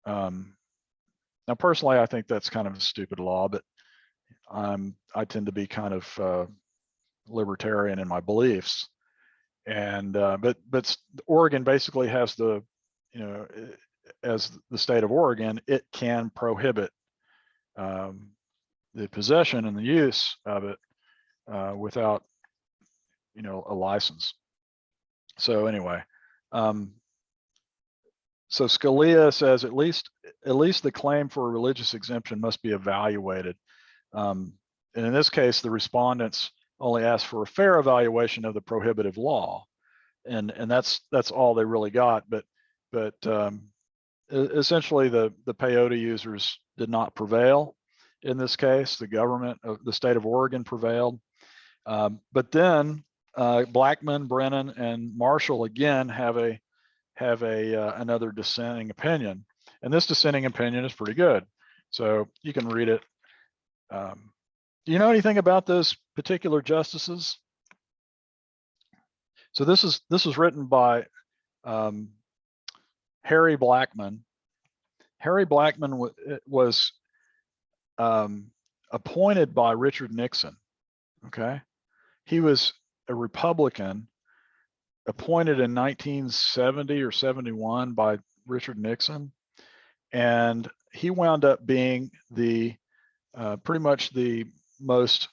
Now, personally, I think that's kind of a stupid law, but I tend to be kind of libertarian in my beliefs. And but Oregon basically has the, as the state of Oregon, it can prohibit the possession and the use of it without, a license. So anyway, so Scalia says at least the claim for a religious exemption must be evaluated. And in this case, the respondents only asked for a fair evaluation of the prohibitive law, and that's all they really got. But essentially, the peyote users did not prevail in this case. The government of the state of Oregon prevailed, but then Blackmun, Brennan, and Marshall again have another dissenting opinion, and this dissenting opinion is pretty good. So you can read it. Do you know anything about those particular justices? So this is written by Harry Blackmun. Harry Blackmun was appointed by Richard Nixon. Okay, he was a Republican appointed in 1970 or 71 by Richard Nixon, and he wound up being the pretty much the most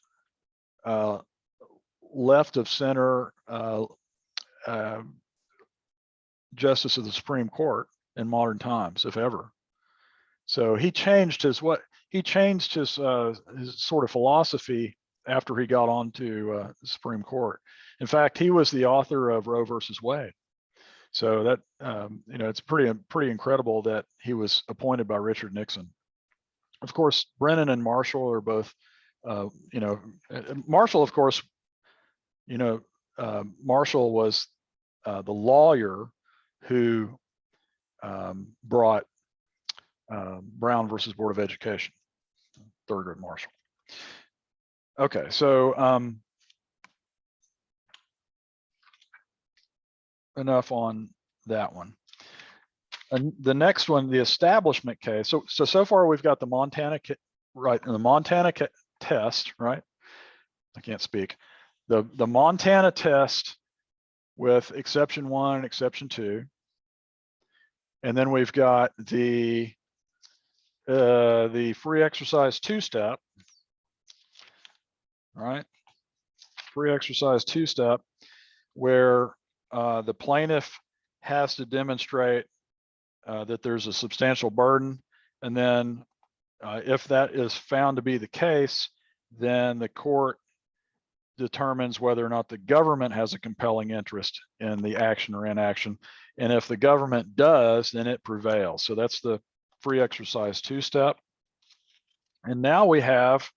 left of center justice of the Supreme Court in modern times, if ever. So he changed his sort of philosophy after he got onto the Supreme Court. In fact, he was the author of Roe versus Wade. So that it's pretty incredible that he was appointed by Richard Nixon. Of course, Brennan and Marshall are both, Marshall, of course, Marshall was the lawyer who brought Brown versus Board of Education, Thurgood Marshall. Okay, so enough on that one. And the next one, the establishment case. So far we've got the Montana, right? The Montana test, right? I can't speak. The Montana test with exception 1 and exception 2, and then we've got the free exercise 2-step, right? Free exercise 2-step, where the plaintiff has to demonstrate that there's a substantial burden, and then if that is found to be the case, then the court determines whether or not the government has a compelling interest in the action or inaction, and if the government does, then it prevails. So that's the free exercise 2-step. And now we have,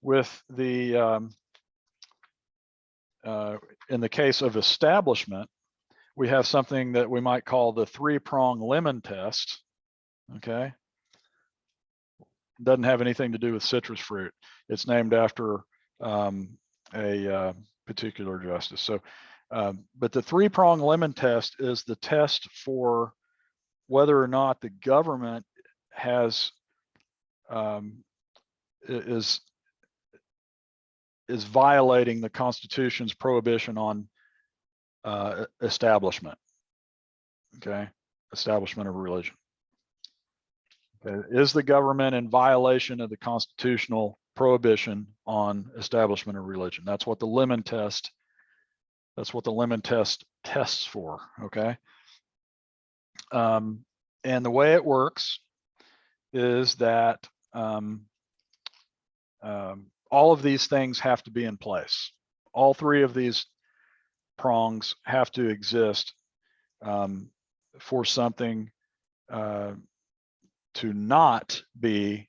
with the in the case of establishment, we have something that we might call the 3-prong lemon test. Okay, doesn't have anything to do with citrus fruit. It's named after a particular justice. So, but the three-prong lemon test is the test for whether or not the government has is violating the Constitution's prohibition on establishment. Okay, establishment of religion. Okay. Is the government in violation of the constitutional prohibition on establishment of religion? That's what the lemon test. That's what the lemon test tests for. Okay. And the way it works is that all of these things have to be in place. All three of these prongs have to exist for something to not be,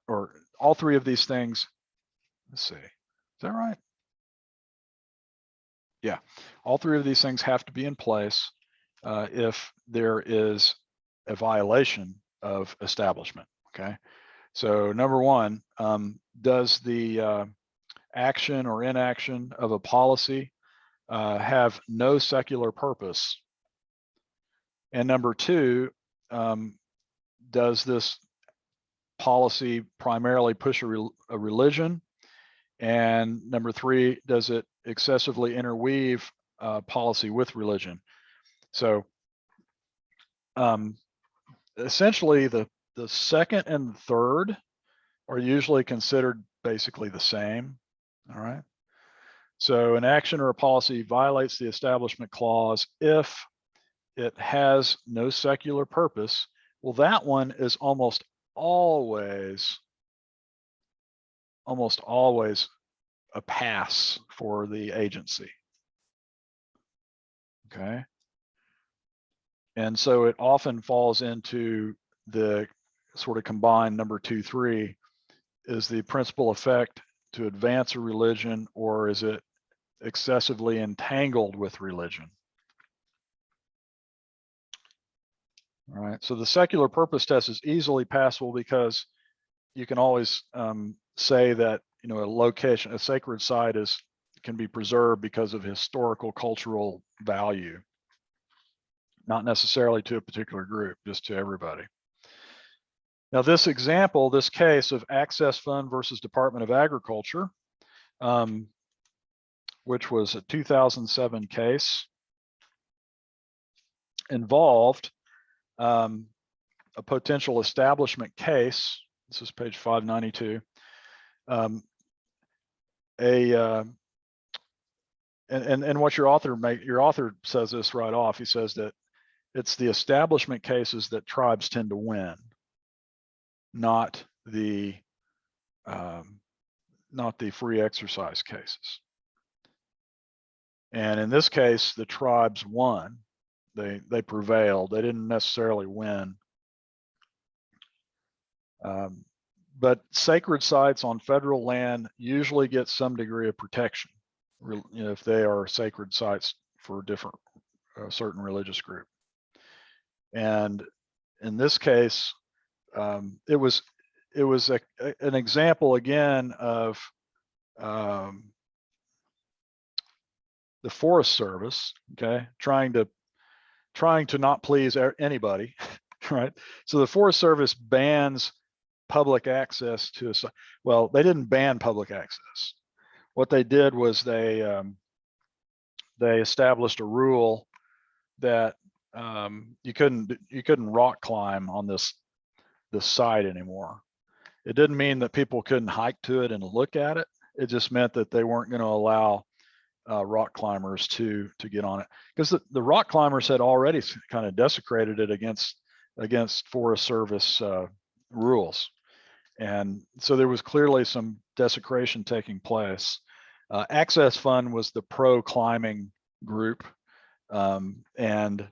or all three of these things, let's see, is that right? Yeah, all three of these things have to be in place if there is a violation of establishment, okay? So number one, does the action or inaction of a policy have no secular purpose? And number two, does this policy primarily push a religion? And number three, does it excessively interweave policy with religion? So essentially the second and the third are usually considered basically the same, all right? So an action or a policy violates the establishment clause if it has no secular purpose. Well, that one is almost always a pass for the agency. Okay. And so it often falls into the sort of combined number 2, 3. Is the principal effect to advance a religion, or is it excessively entangled with religion? All right. So the secular purpose test is easily passable because you can always say that, you know, a location, a sacred site can be preserved because of historical, cultural value, not necessarily to a particular group, just to everybody. Now, this example, this case of Access Fund versus Department of Agriculture, which was a 2007 case, involved a potential establishment case. This is page 592. And what your author says this right off. He says that it's the establishment cases that tribes tend to win, not the free exercise cases. And in this case, the tribes won. They prevailed. They didn't necessarily win. But sacred sites on federal land usually get some degree of protection, you know, if they are sacred sites for different certain religious group. And in this case, it was an example again of the Forest Service, okay, trying to not please anybody, right? So the Forest Service bans public access to a site. Well, they didn't ban public access. What they did was they established a rule that you couldn't rock climb on this site anymore. It didn't mean that people couldn't hike to it and look at it. It just meant that they weren't going to allow rock climbers to get on it, because the rock climbers had already kind of desecrated it against Forest Service rules. And so there was clearly some desecration taking place. Access Fund was the pro climbing group, and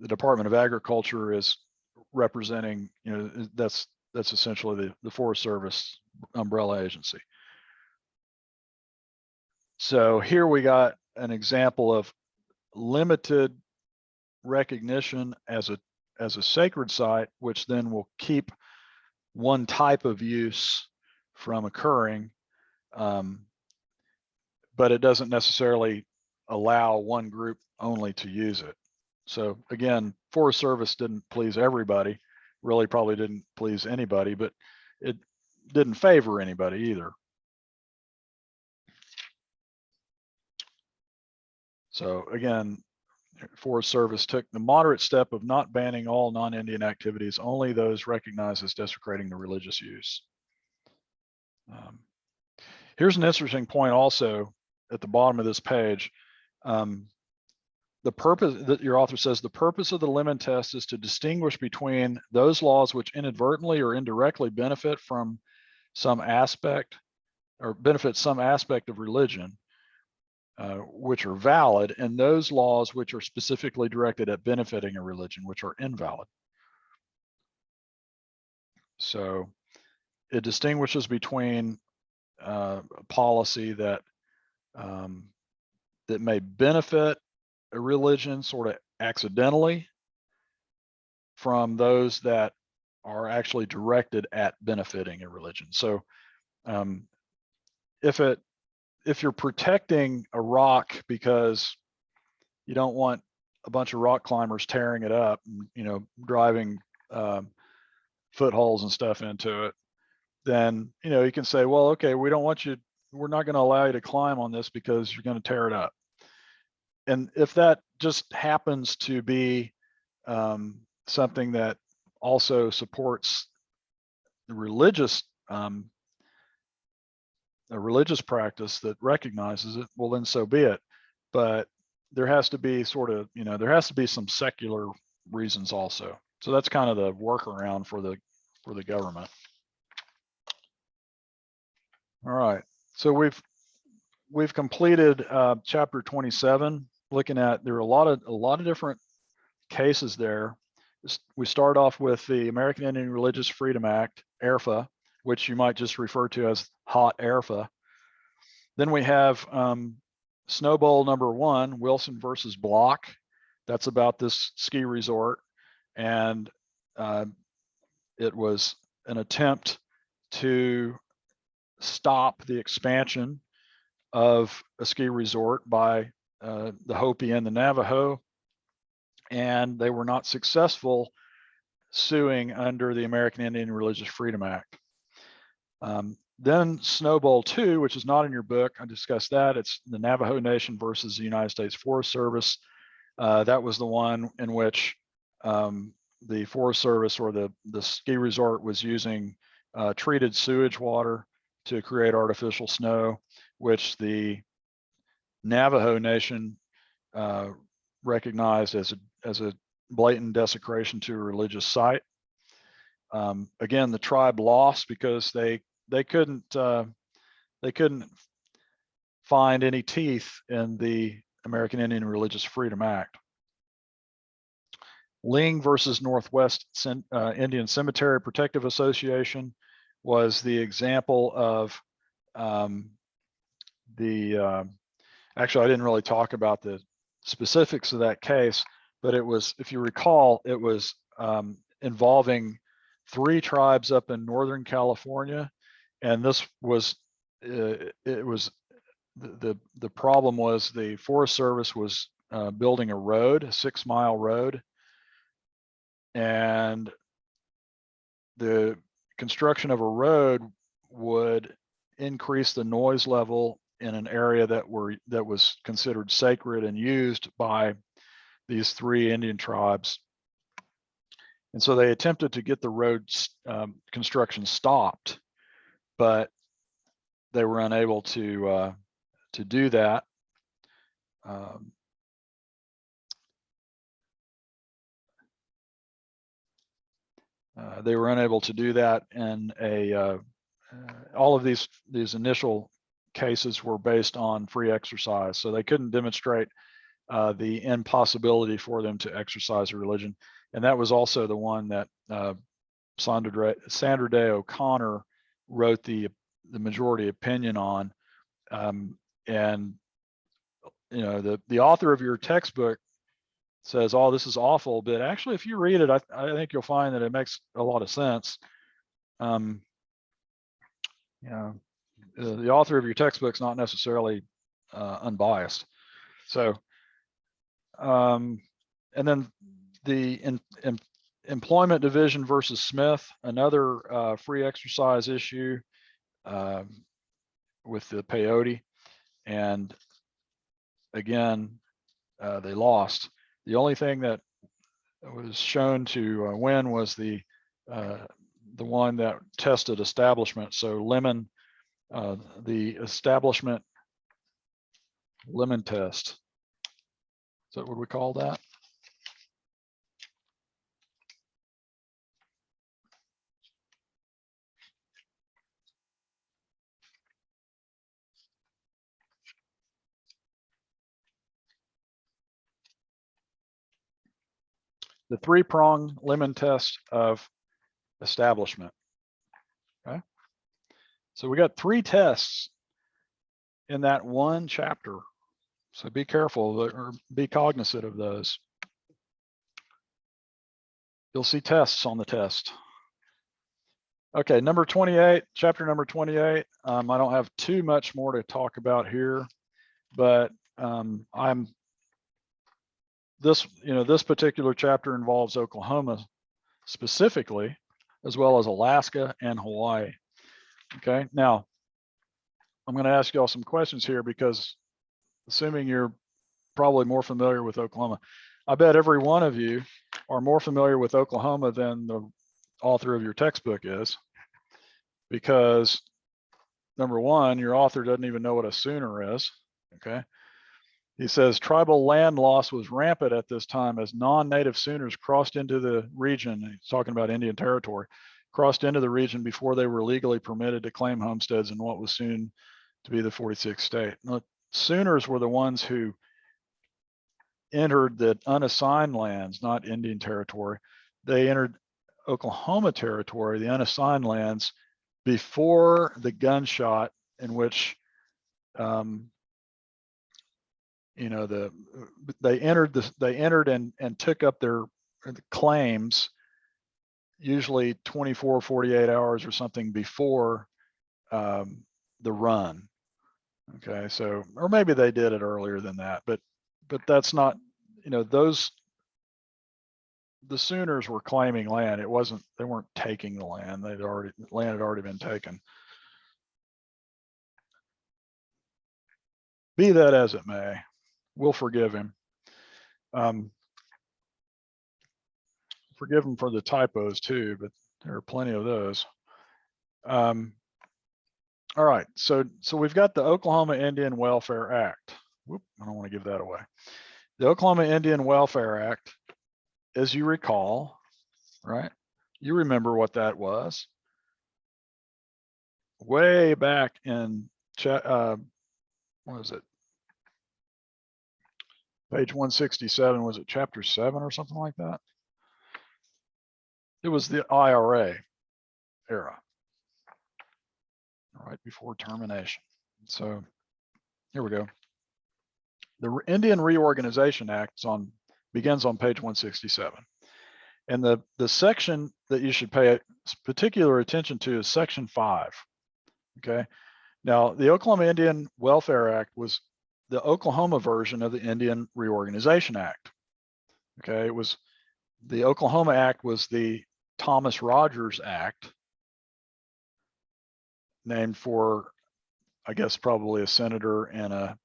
the Department of Agriculture is representing, you know, that's essentially the Forest Service umbrella agency. So here we got an example of limited recognition as a sacred site, which then will keep one type of use from occurring, but it doesn't necessarily allow one group only to use it. So again, Forest Service didn't please everybody, really probably didn't please anybody, but it didn't favor anybody either. So again, Forest Service took the moderate step of not banning all non-Indian activities, only those recognized as desecrating the religious use. Here's an interesting point also at the bottom of this page. The purpose that your author says, the purpose of the lemon test is to distinguish between those laws which inadvertently or indirectly benefit from some aspect or benefit some aspect of religion, which are valid, and those laws which are specifically directed at benefiting a religion, which are invalid. So it distinguishes between policy that that may benefit a religion sort of accidentally from those that are actually directed at benefiting a religion. So if you're protecting a rock because you don't want a bunch of rock climbers tearing it up, and, driving footholes and stuff into it, then you can say, well, okay, we're not going to allow you to climb on this because you're going to tear it up. And if that just happens to be something that also supports the religious a religious practice that recognizes it, well, then so be it. But there has to be there has to be some secular reasons also. So that's kind of the workaround for the government. All right, so we've completed chapter 27, looking at, there are a lot of different cases there. We start off with the American Indian Religious Freedom Act, AIRFA, which you might just refer to as hot AIRFA. Then we have Snowball number 1, Wilson versus Block. That's about this ski resort, and it was an attempt to stop the expansion of a ski resort by the Hopi and the Navajo, and they were not successful suing under the American Indian Religious Freedom Act. Then Snowball 2, which is not in your book, I discussed that. It's the Navajo Nation versus the United States Forest Service. That was the one in which the Forest Service or the ski resort was using treated sewage water to create artificial snow, which the Navajo Nation recognized as a blatant desecration to a religious site. Again, the tribe lost because they couldn't find any teeth in the American Indian Religious Freedom Act. Ling versus Northwest Indian Cemetery Protective Association was the example of actually, I didn't really talk about the specifics of that case, but it was, if you recall, it was involving 3 tribes up in Northern California. And this was, the problem was the Forest Service was building a road, a 6-mile road, and the construction of a road would increase the noise level in an area that was considered sacred and used by these 3 Indian tribes. And so they attempted to get the road construction stopped, but they were unable to do that. They were unable to do that, and all of these initial cases were based on free exercise, so they couldn't demonstrate the impossibility for them to exercise a religion. And that was also the one that Sandra Day O'Connor wrote the majority opinion on. And the author of your textbook says, oh, this is awful, but actually if you read it, I think you'll find that it makes a lot of sense. you know, the author of your textbook's not necessarily unbiased. So, and then the employment division versus Smith, another free exercise issue with the peyote. And again, they lost. The only thing that was shown to win was the one that tested establishment. So lemon, the establishment lemon test. Is that what we call that? The three-prong lemon test of establishment. Okay. So we got 3 tests in that one chapter. So be careful or be cognizant of those. You'll see tests on the test. Okay, number 28, chapter number 28. I don't have too much more to talk about here, but this particular chapter involves Oklahoma specifically, as well as Alaska and Hawaii. Okay, now I'm going to ask y'all some questions here because assuming you're probably more familiar with Oklahoma, I bet every one of you are more familiar with Oklahoma than the author of your textbook is, because number one, your author doesn't even know what a Sooner is. Okay. He says tribal land loss was rampant at this time as non-native Sooners crossed into the region. He's talking about Indian Territory, crossed into the region before they were legally permitted to claim homesteads in what was soon to be the 46th state. Now, Sooners were the ones who entered the unassigned lands, not Indian Territory. They entered Oklahoma Territory, the unassigned lands, before the gunshot in which they entered and took up their claims, usually 24, 48 hours or something before the run. Okay, so, or maybe they did it earlier than that, but that's not, the Sooners were claiming land. They weren't taking the land. The land had already been taken. Be that as it may, we'll forgive him. Forgive him for the typos too, but there are plenty of those. All right, so we've got the Oklahoma Indian Welfare Act. Whoop, I don't want to give that away. The Oklahoma Indian Welfare Act, as you recall, right? You remember what that was. Way back in, what was it? Page 167, was it chapter 7 or something like that? It was the IRA era, right before termination. So here we go. The Indian Reorganization Act begins on page 167. And the section that you should pay particular attention to is section 5. Okay. Now, the Oklahoma Indian Welfare Act was the Oklahoma version of the Indian Reorganization Act. Okay. It was the Oklahoma Act was the Thomas Rogers Act, named for, I guess, probably a senator and a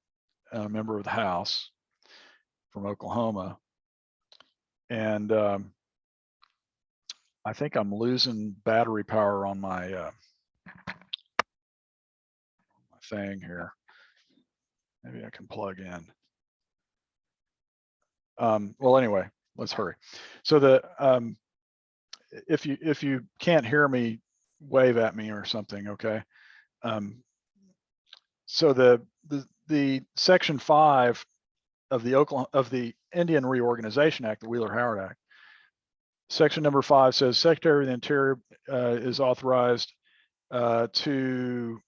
member of the House from Oklahoma. And I think I'm losing battery power on my thing here. Maybe I can plug in. Well, anyway, let's hurry. So if you can't hear me, wave at me or something, okay? So the section 5 of the Indian Reorganization Act, the Wheeler-Howard Act, section number 5 says Secretary of the Interior is authorized to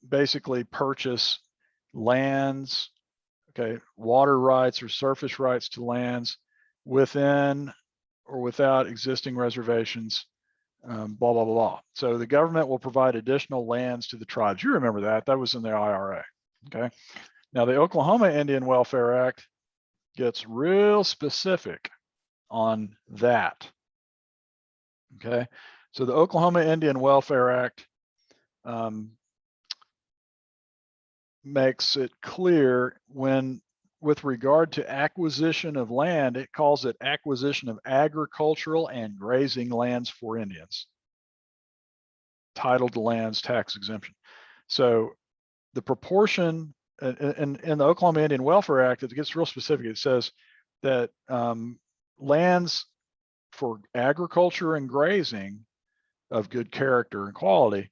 basically purchase lands, okay, water rights or surface rights to lands within or without existing reservations blah, blah, blah. So the government will provide additional lands to the tribes. You remember that, that was in the IRA, okay? Now the Oklahoma Indian Welfare Act gets real specific on that, okay? So the Oklahoma Indian Welfare Act makes it clear when, with regard to acquisition of land, it calls it acquisition of agricultural and grazing lands for Indians. Titled to lands tax exemption. So the proportion in the Oklahoma Indian Welfare Act, it gets real specific. It says that lands for agriculture and grazing of good character and quality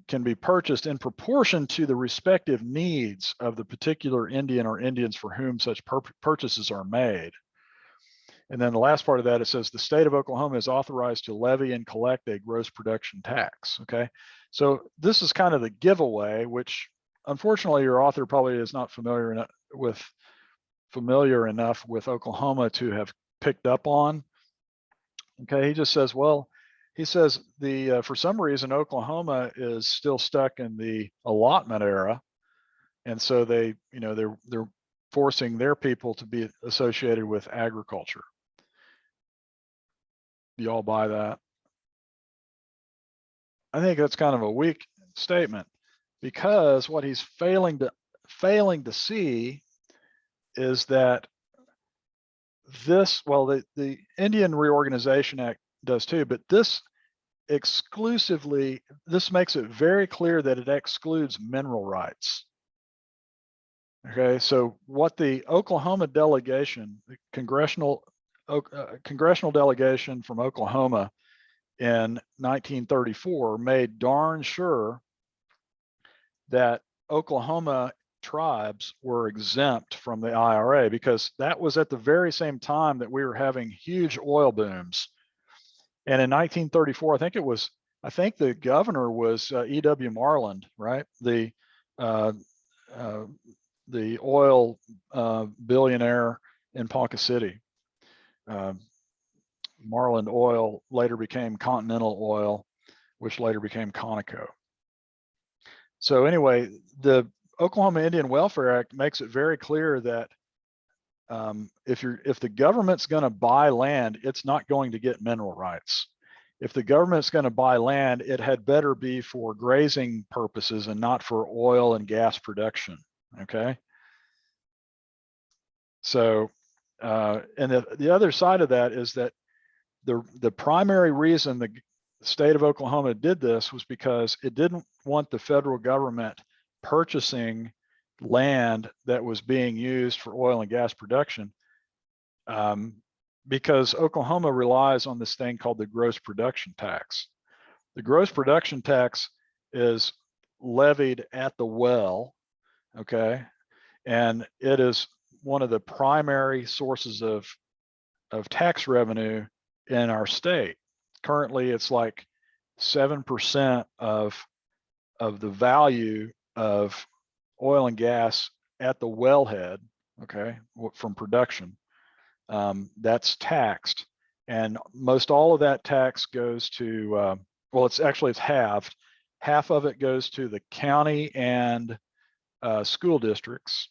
can be purchased in proportion to the respective needs of the particular Indian or Indians for whom such purchases are made. And then the last part of that, it says the state of Oklahoma is authorized to levy and collect a gross production tax. Okay, so this is kind of the giveaway, which unfortunately your author probably is not familiar enough with Oklahoma to have picked up on. Okay, he just says, well, he says for some reason Oklahoma is still stuck in the allotment era, and so they're forcing their people to be associated with agriculture. You all buy that? I think that's kind of a weak statement, because what he's failing to see is that the Indian Reorganization Act does too, but this makes it very clear that it excludes mineral rights. Okay, so what the Oklahoma delegation, the congressional delegation from Oklahoma in 1934 made darn sure that Oklahoma tribes were exempt from the IRA, because that was at the very same time that we were having huge oil booms. And in 1934, I think the governor was E.W. Marland, right? The oil billionaire in Ponca City. Marland Oil later became Continental Oil, which later became Conoco. So anyway, the Oklahoma Indian Welfare Act makes it very clear that if the government's going to buy land, it's not going to get mineral rights. If the government's going to buy land, it had better be for grazing purposes and not for oil and gas production. Okay. So, and the other side of that is that the primary reason the state of Oklahoma did this was because it didn't want the federal government purchasing land that was being used for oil and gas production, because Oklahoma relies on this thing called the gross production tax. The gross production tax is levied at the well, okay, and it is one of the primary sources of tax revenue in our state. Currently, it's like 7% of the value of oil and gas at the wellhead, okay, from production. That's taxed, and most all of that tax goes to, well, it's halved. Half of it goes to the county and school districts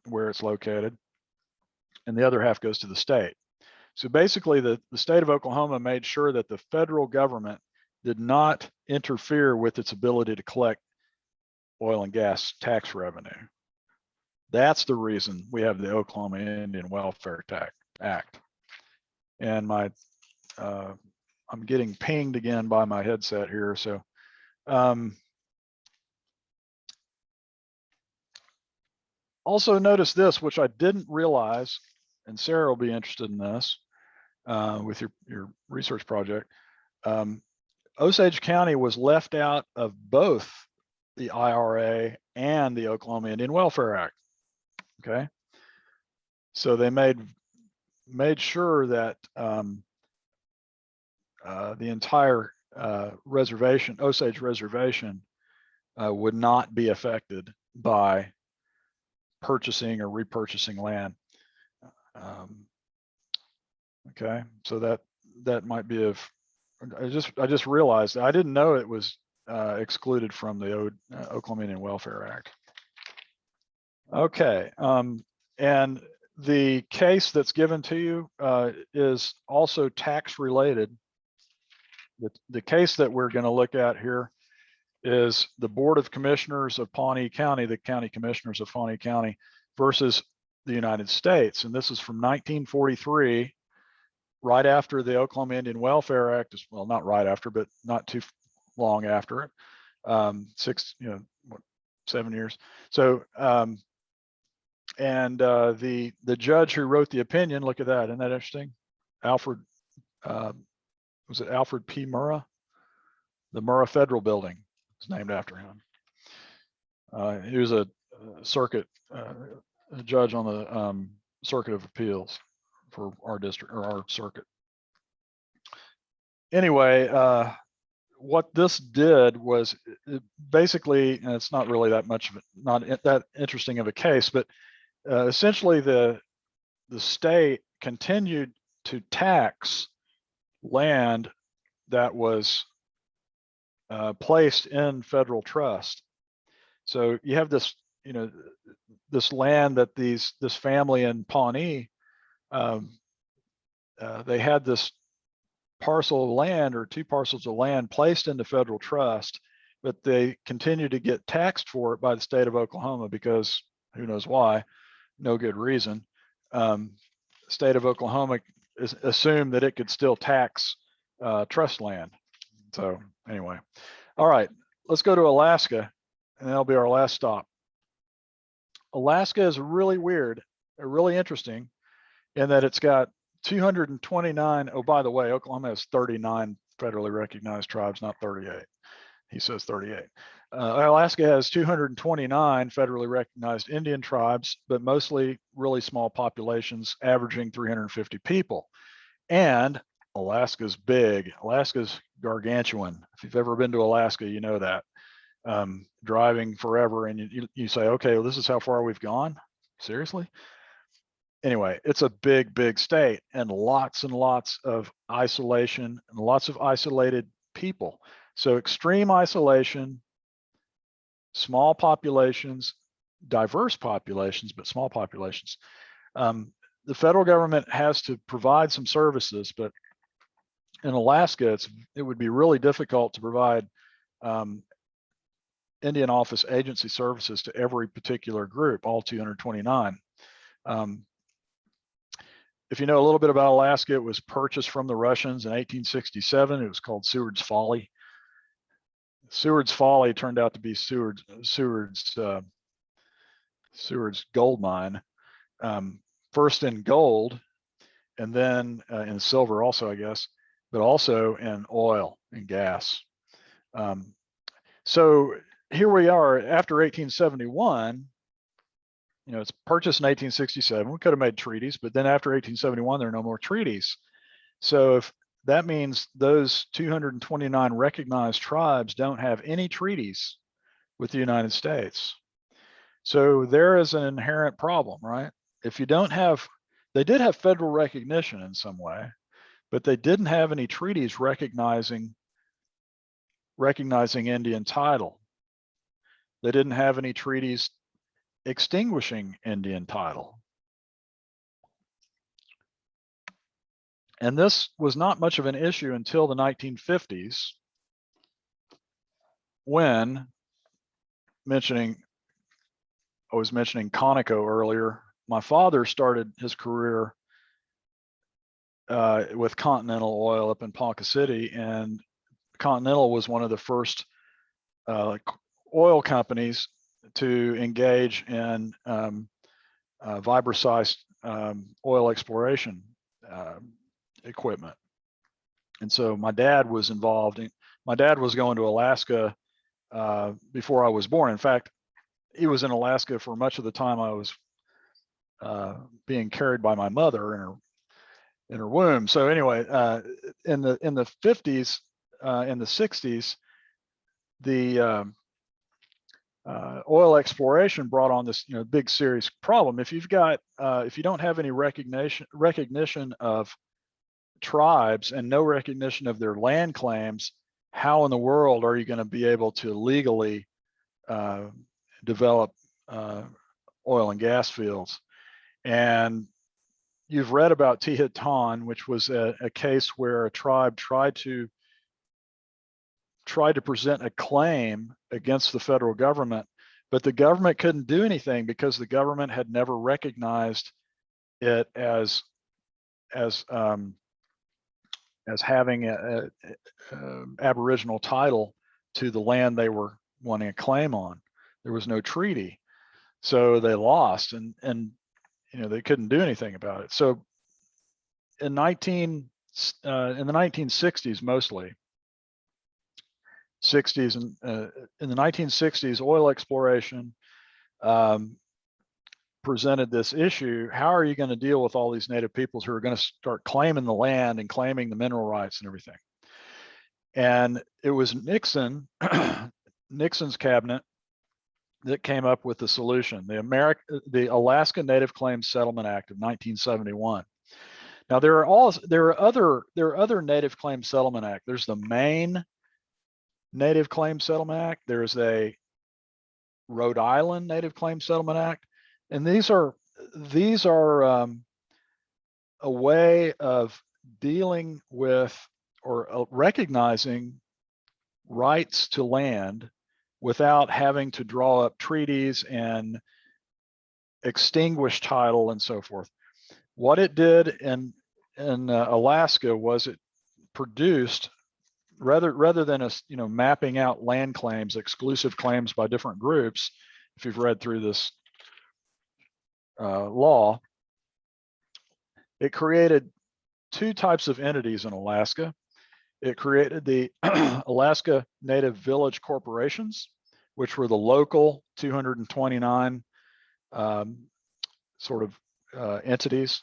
where it's located, and the other half goes to the state. So basically, the state of Oklahoma made sure that the federal government did not interfere with its ability to collect oil and gas tax revenue. That's the reason we have the Oklahoma Indian Welfare Act. And I'm getting pinged again by my headset here. So also notice this, which I didn't realize, and Sarah will be interested in this with your research project. Osage County was left out of both the IRA and the Oklahoma Indian Welfare Act. Okay, so they made sure that the entire reservation, Osage Reservation, would not be affected by purchasing or repurchasing land. Okay, so that might be of I just realized I didn't know it was excluded from the Oklahoma Indian Welfare Act. Okay, and the case that's given to you is also tax related. The case that we're going to look at here is the Board of Commissioners of Pawnee County, the County Commissioners of Pawnee County versus the United States. And this is from 1943, right after the Oklahoma Indian Welfare Act, well, not right after, but not too long after it, 7 years. So, the judge who wrote the opinion, look at that, isn't that interesting? Alfred, was it Alfred P. Murrah? The Murrah Federal Building is named after him. He was a circuit a judge on the Circuit of Appeals for our district or our circuit. Anyway, what this did was basically, and it's not really that much of it, not that interesting of a case, but essentially the state continued to tax land that was placed in federal trust. So you have this, this land that this family in Pawnee, they had this parcel of land or two parcels of land placed into federal trust, but they continue to get taxed for it by the state of Oklahoma because who knows why, no good reason. State of Oklahoma assumed that it could still tax trust land. So anyway, all right, let's go to Alaska, and that'll be our last stop. Alaska is really weird, really interesting, in that it's got 229. Oh, by the way, Oklahoma has 39 federally recognized tribes, not 38. He says 38. Alaska has 229 federally recognized Indian tribes, but mostly really small populations, averaging 350 people. And Alaska's big. Alaska's gargantuan. If you've ever been to Alaska, you know that. Driving forever, and you say, okay, well, this is how far we've gone. Seriously? Anyway, it's a big, big state, and lots of isolation and lots of isolated people. So extreme isolation, small populations, diverse populations, but small populations. The federal government has to provide some services, but in Alaska, it would be really difficult to provide Indian Office agency services to every particular group, all 229. If you know a little bit about Alaska, it was purchased from the Russians in 1867. It was called Seward's Folly. Seward's Folly turned out to be Seward's gold mine, first in gold, and then in silver also, I guess, but also in oil and gas. So here we are after 1871. It's purchased in 1867. We could have made treaties, but then after 1871, there are no more treaties. So if that means those 229 recognized tribes don't have any treaties with the United States. So there is an inherent problem, right? If you don't have, they did have federal recognition in some way, but they didn't have any treaties recognizing Indian title. They didn't have any treaties extinguishing Indian title. And this was not much of an issue until the 1950s, when I was mentioning Conoco earlier. My father started his career with Continental Oil up in Ponca City, and Continental was one of the first oil companies to engage in vibroseismic oil exploration equipment. And so my dad was involved. My dad was going to Alaska before I was born. In fact, he was in Alaska for much of the time I was being carried by my mother in her womb. So anyway, in the 50s, in the 60s, the oil exploration brought on this big serious problem. If you don't have any recognition of tribes and no recognition of their land claims, how in the world are you going to be able to legally develop oil and gas fields? And you've read about Tehatan, which was a case where a tribe tried to present a claim against the federal government, but the government couldn't do anything because the government had never recognized it as having a Aboriginal title to the land they were wanting a claim on. There was no treaty, so they lost, and they couldn't do anything about it. So in the 1960s, mostly 60s, and in the 1960s, oil exploration presented this issue. How are you going to deal with all these native peoples who are going to start claiming the land and claiming the mineral rights and everything? And it was Nixon's cabinet that came up with the solution, the Alaska Native Claims Settlement Act of 1971. Now there are other Native Claims Settlement Act. There's the Maine Native Claims Settlement Act. There's a Rhode Island Native Claims Settlement Act, and these are a way of dealing with or recognizing rights to land without having to draw up treaties and extinguish title and so forth. What it did in Alaska was it produced, rather than mapping out land claims, exclusive claims by different groups. If you've read through this law, it created two types of entities in Alaska. It created the Alaska Native Village Corporations, which were the local 229 entities,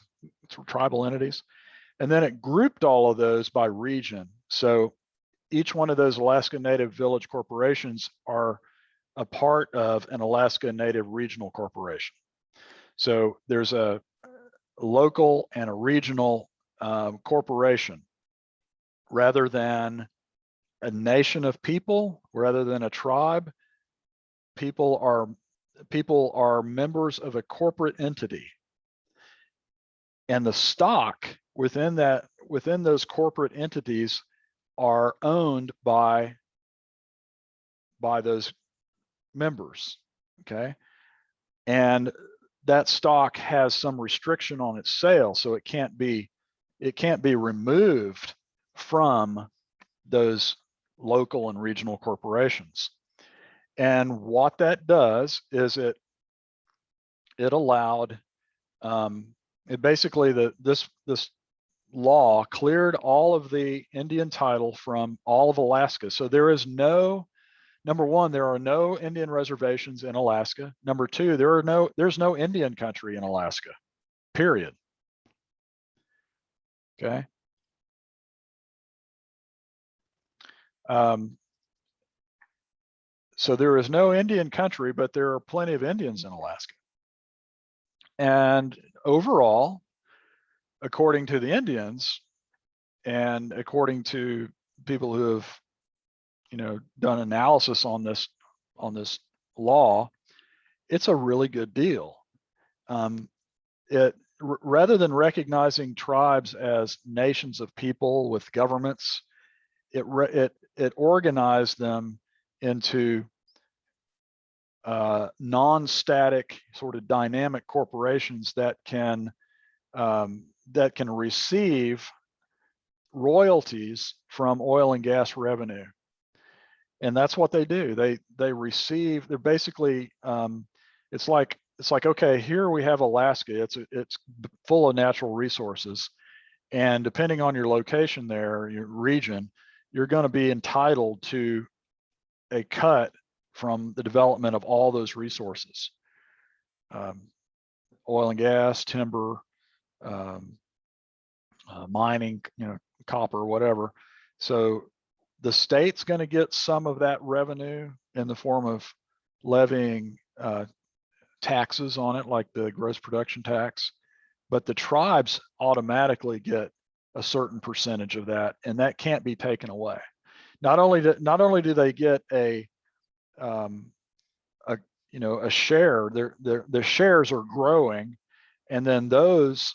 tribal entities. And then it grouped all of those by region. So each one of those Alaska Native Village Corporations are a part of an Alaska Native Regional Corporation. So there's a local and a regional corporation, rather than a nation of people, rather than a tribe. People are members of a corporate entity, and the stock within those corporate entities are owned by those members. Okay, and that stock has some restriction on its sale, so it can't be removed from those local and regional corporations. And what that does is it allowed it basically this law cleared all of the Indian title from all of Alaska. So there is no, number one, there are no Indian reservations in Alaska. Number two, there's no Indian country in Alaska, period. Okay. So there is no Indian country, but there are plenty of Indians in Alaska. And overall, according to the Indians and according to people who have, done analysis on this law, it's a really good deal. Rather than recognizing tribes as nations of people with governments, it organized them into non-static, sort of dynamic corporations that can receive royalties from oil and gas revenue. And that's what they do. They receive. They're basically it's like, okay, here we have Alaska. It's full of natural resources, and depending on your location there, your region, you're going to be entitled to a cut from the development of all those resources, oil and gas, timber, mining, copper, whatever. So the state's going to get some of that revenue in the form of levying taxes on it, like the gross production tax, but the tribes automatically get a certain percentage of that, and that can't be taken away. Not only do they get a a share, their shares are growing, and then those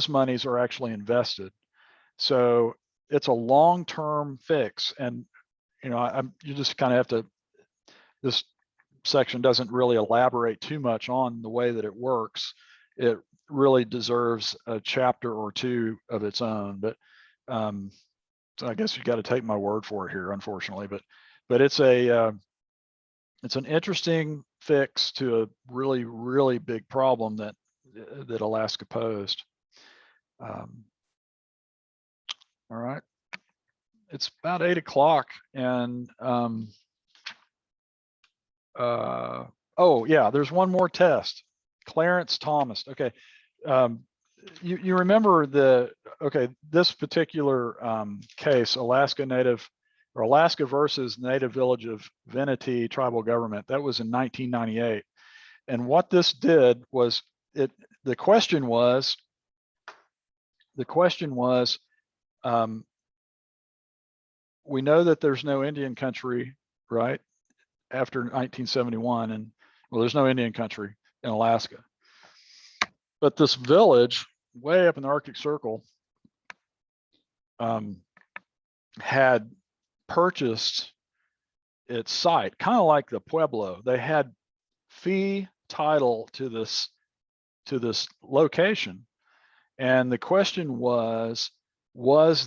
monies are actually invested. So it's a long-term fix, and you just kind of have to. This section doesn't really elaborate too much on the way that it works. It really deserves a chapter or two of its own, but so I guess you got to take my word for it here, unfortunately. But it's an interesting fix to a really, really big problem that Alaska posed. All right, it's about 8 o'clock, and oh yeah, there's one more test. Clarence Thomas. Okay, you remember this particular case, Alaska versus Native Village of Veneti tribal government. That was in 1998, and what this did was the question was we know that there's no Indian country, right, after 1971, and well, there's no Indian country in Alaska. But this village way up in the Arctic Circle had purchased its site, kind of like the Pueblo. They had fee title to this location, and the question was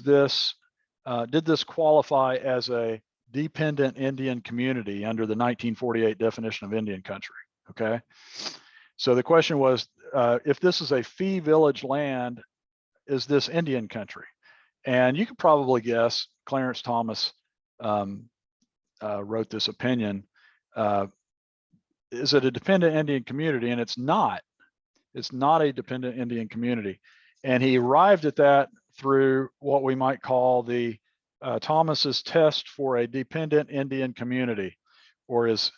this did this qualify as a dependent Indian community under the 1948 definition of Indian country? Okay, so the question was, if this is a fee village land, is this Indian country? And you could probably guess Clarence Thomas wrote this opinion. Is it a dependent Indian community? And it's not. It's not a dependent Indian community. And he arrived at that through what we might call the Thomas's test for a dependent Indian community, or his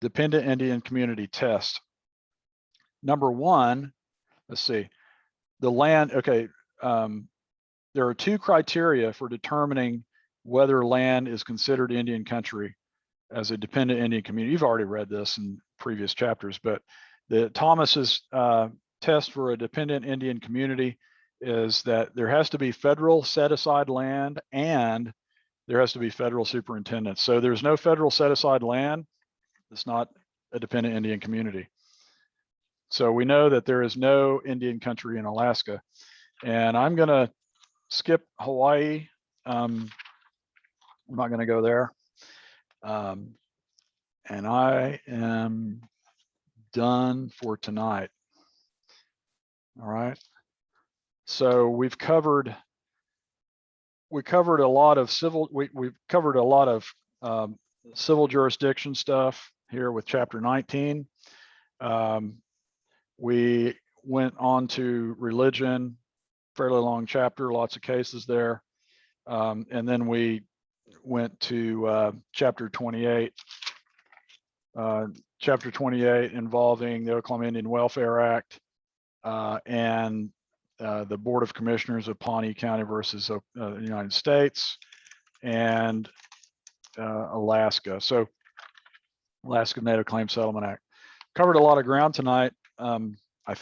dependent Indian community test. Number one, let's see, the land. Okay, there are two criteria for determining whether land is considered Indian country as a dependent Indian community. You've already read this in previous chapters, but the Thomas's test for a dependent Indian community is that there has to be federal set-aside land and there has to be federal superintendence. So there's no federal set-aside land, it's not a dependent Indian community. So we know that there is no Indian country in Alaska. And I'm gonna skip Hawaii. I'm not gonna go there. And I am done for tonight. All right. So we've covered a lot of civil. We've covered a lot of civil jurisdiction stuff here with chapter 19. We went on to religion, fairly long chapter, lots of cases there. And then we went to chapter 28. Chapter 28 involving the Oklahoma Indian Welfare Act and the Board of Commissioners of Pawnee County versus the United States, and Alaska. So Alaska Native Claims Settlement Act. Covered a lot of ground tonight.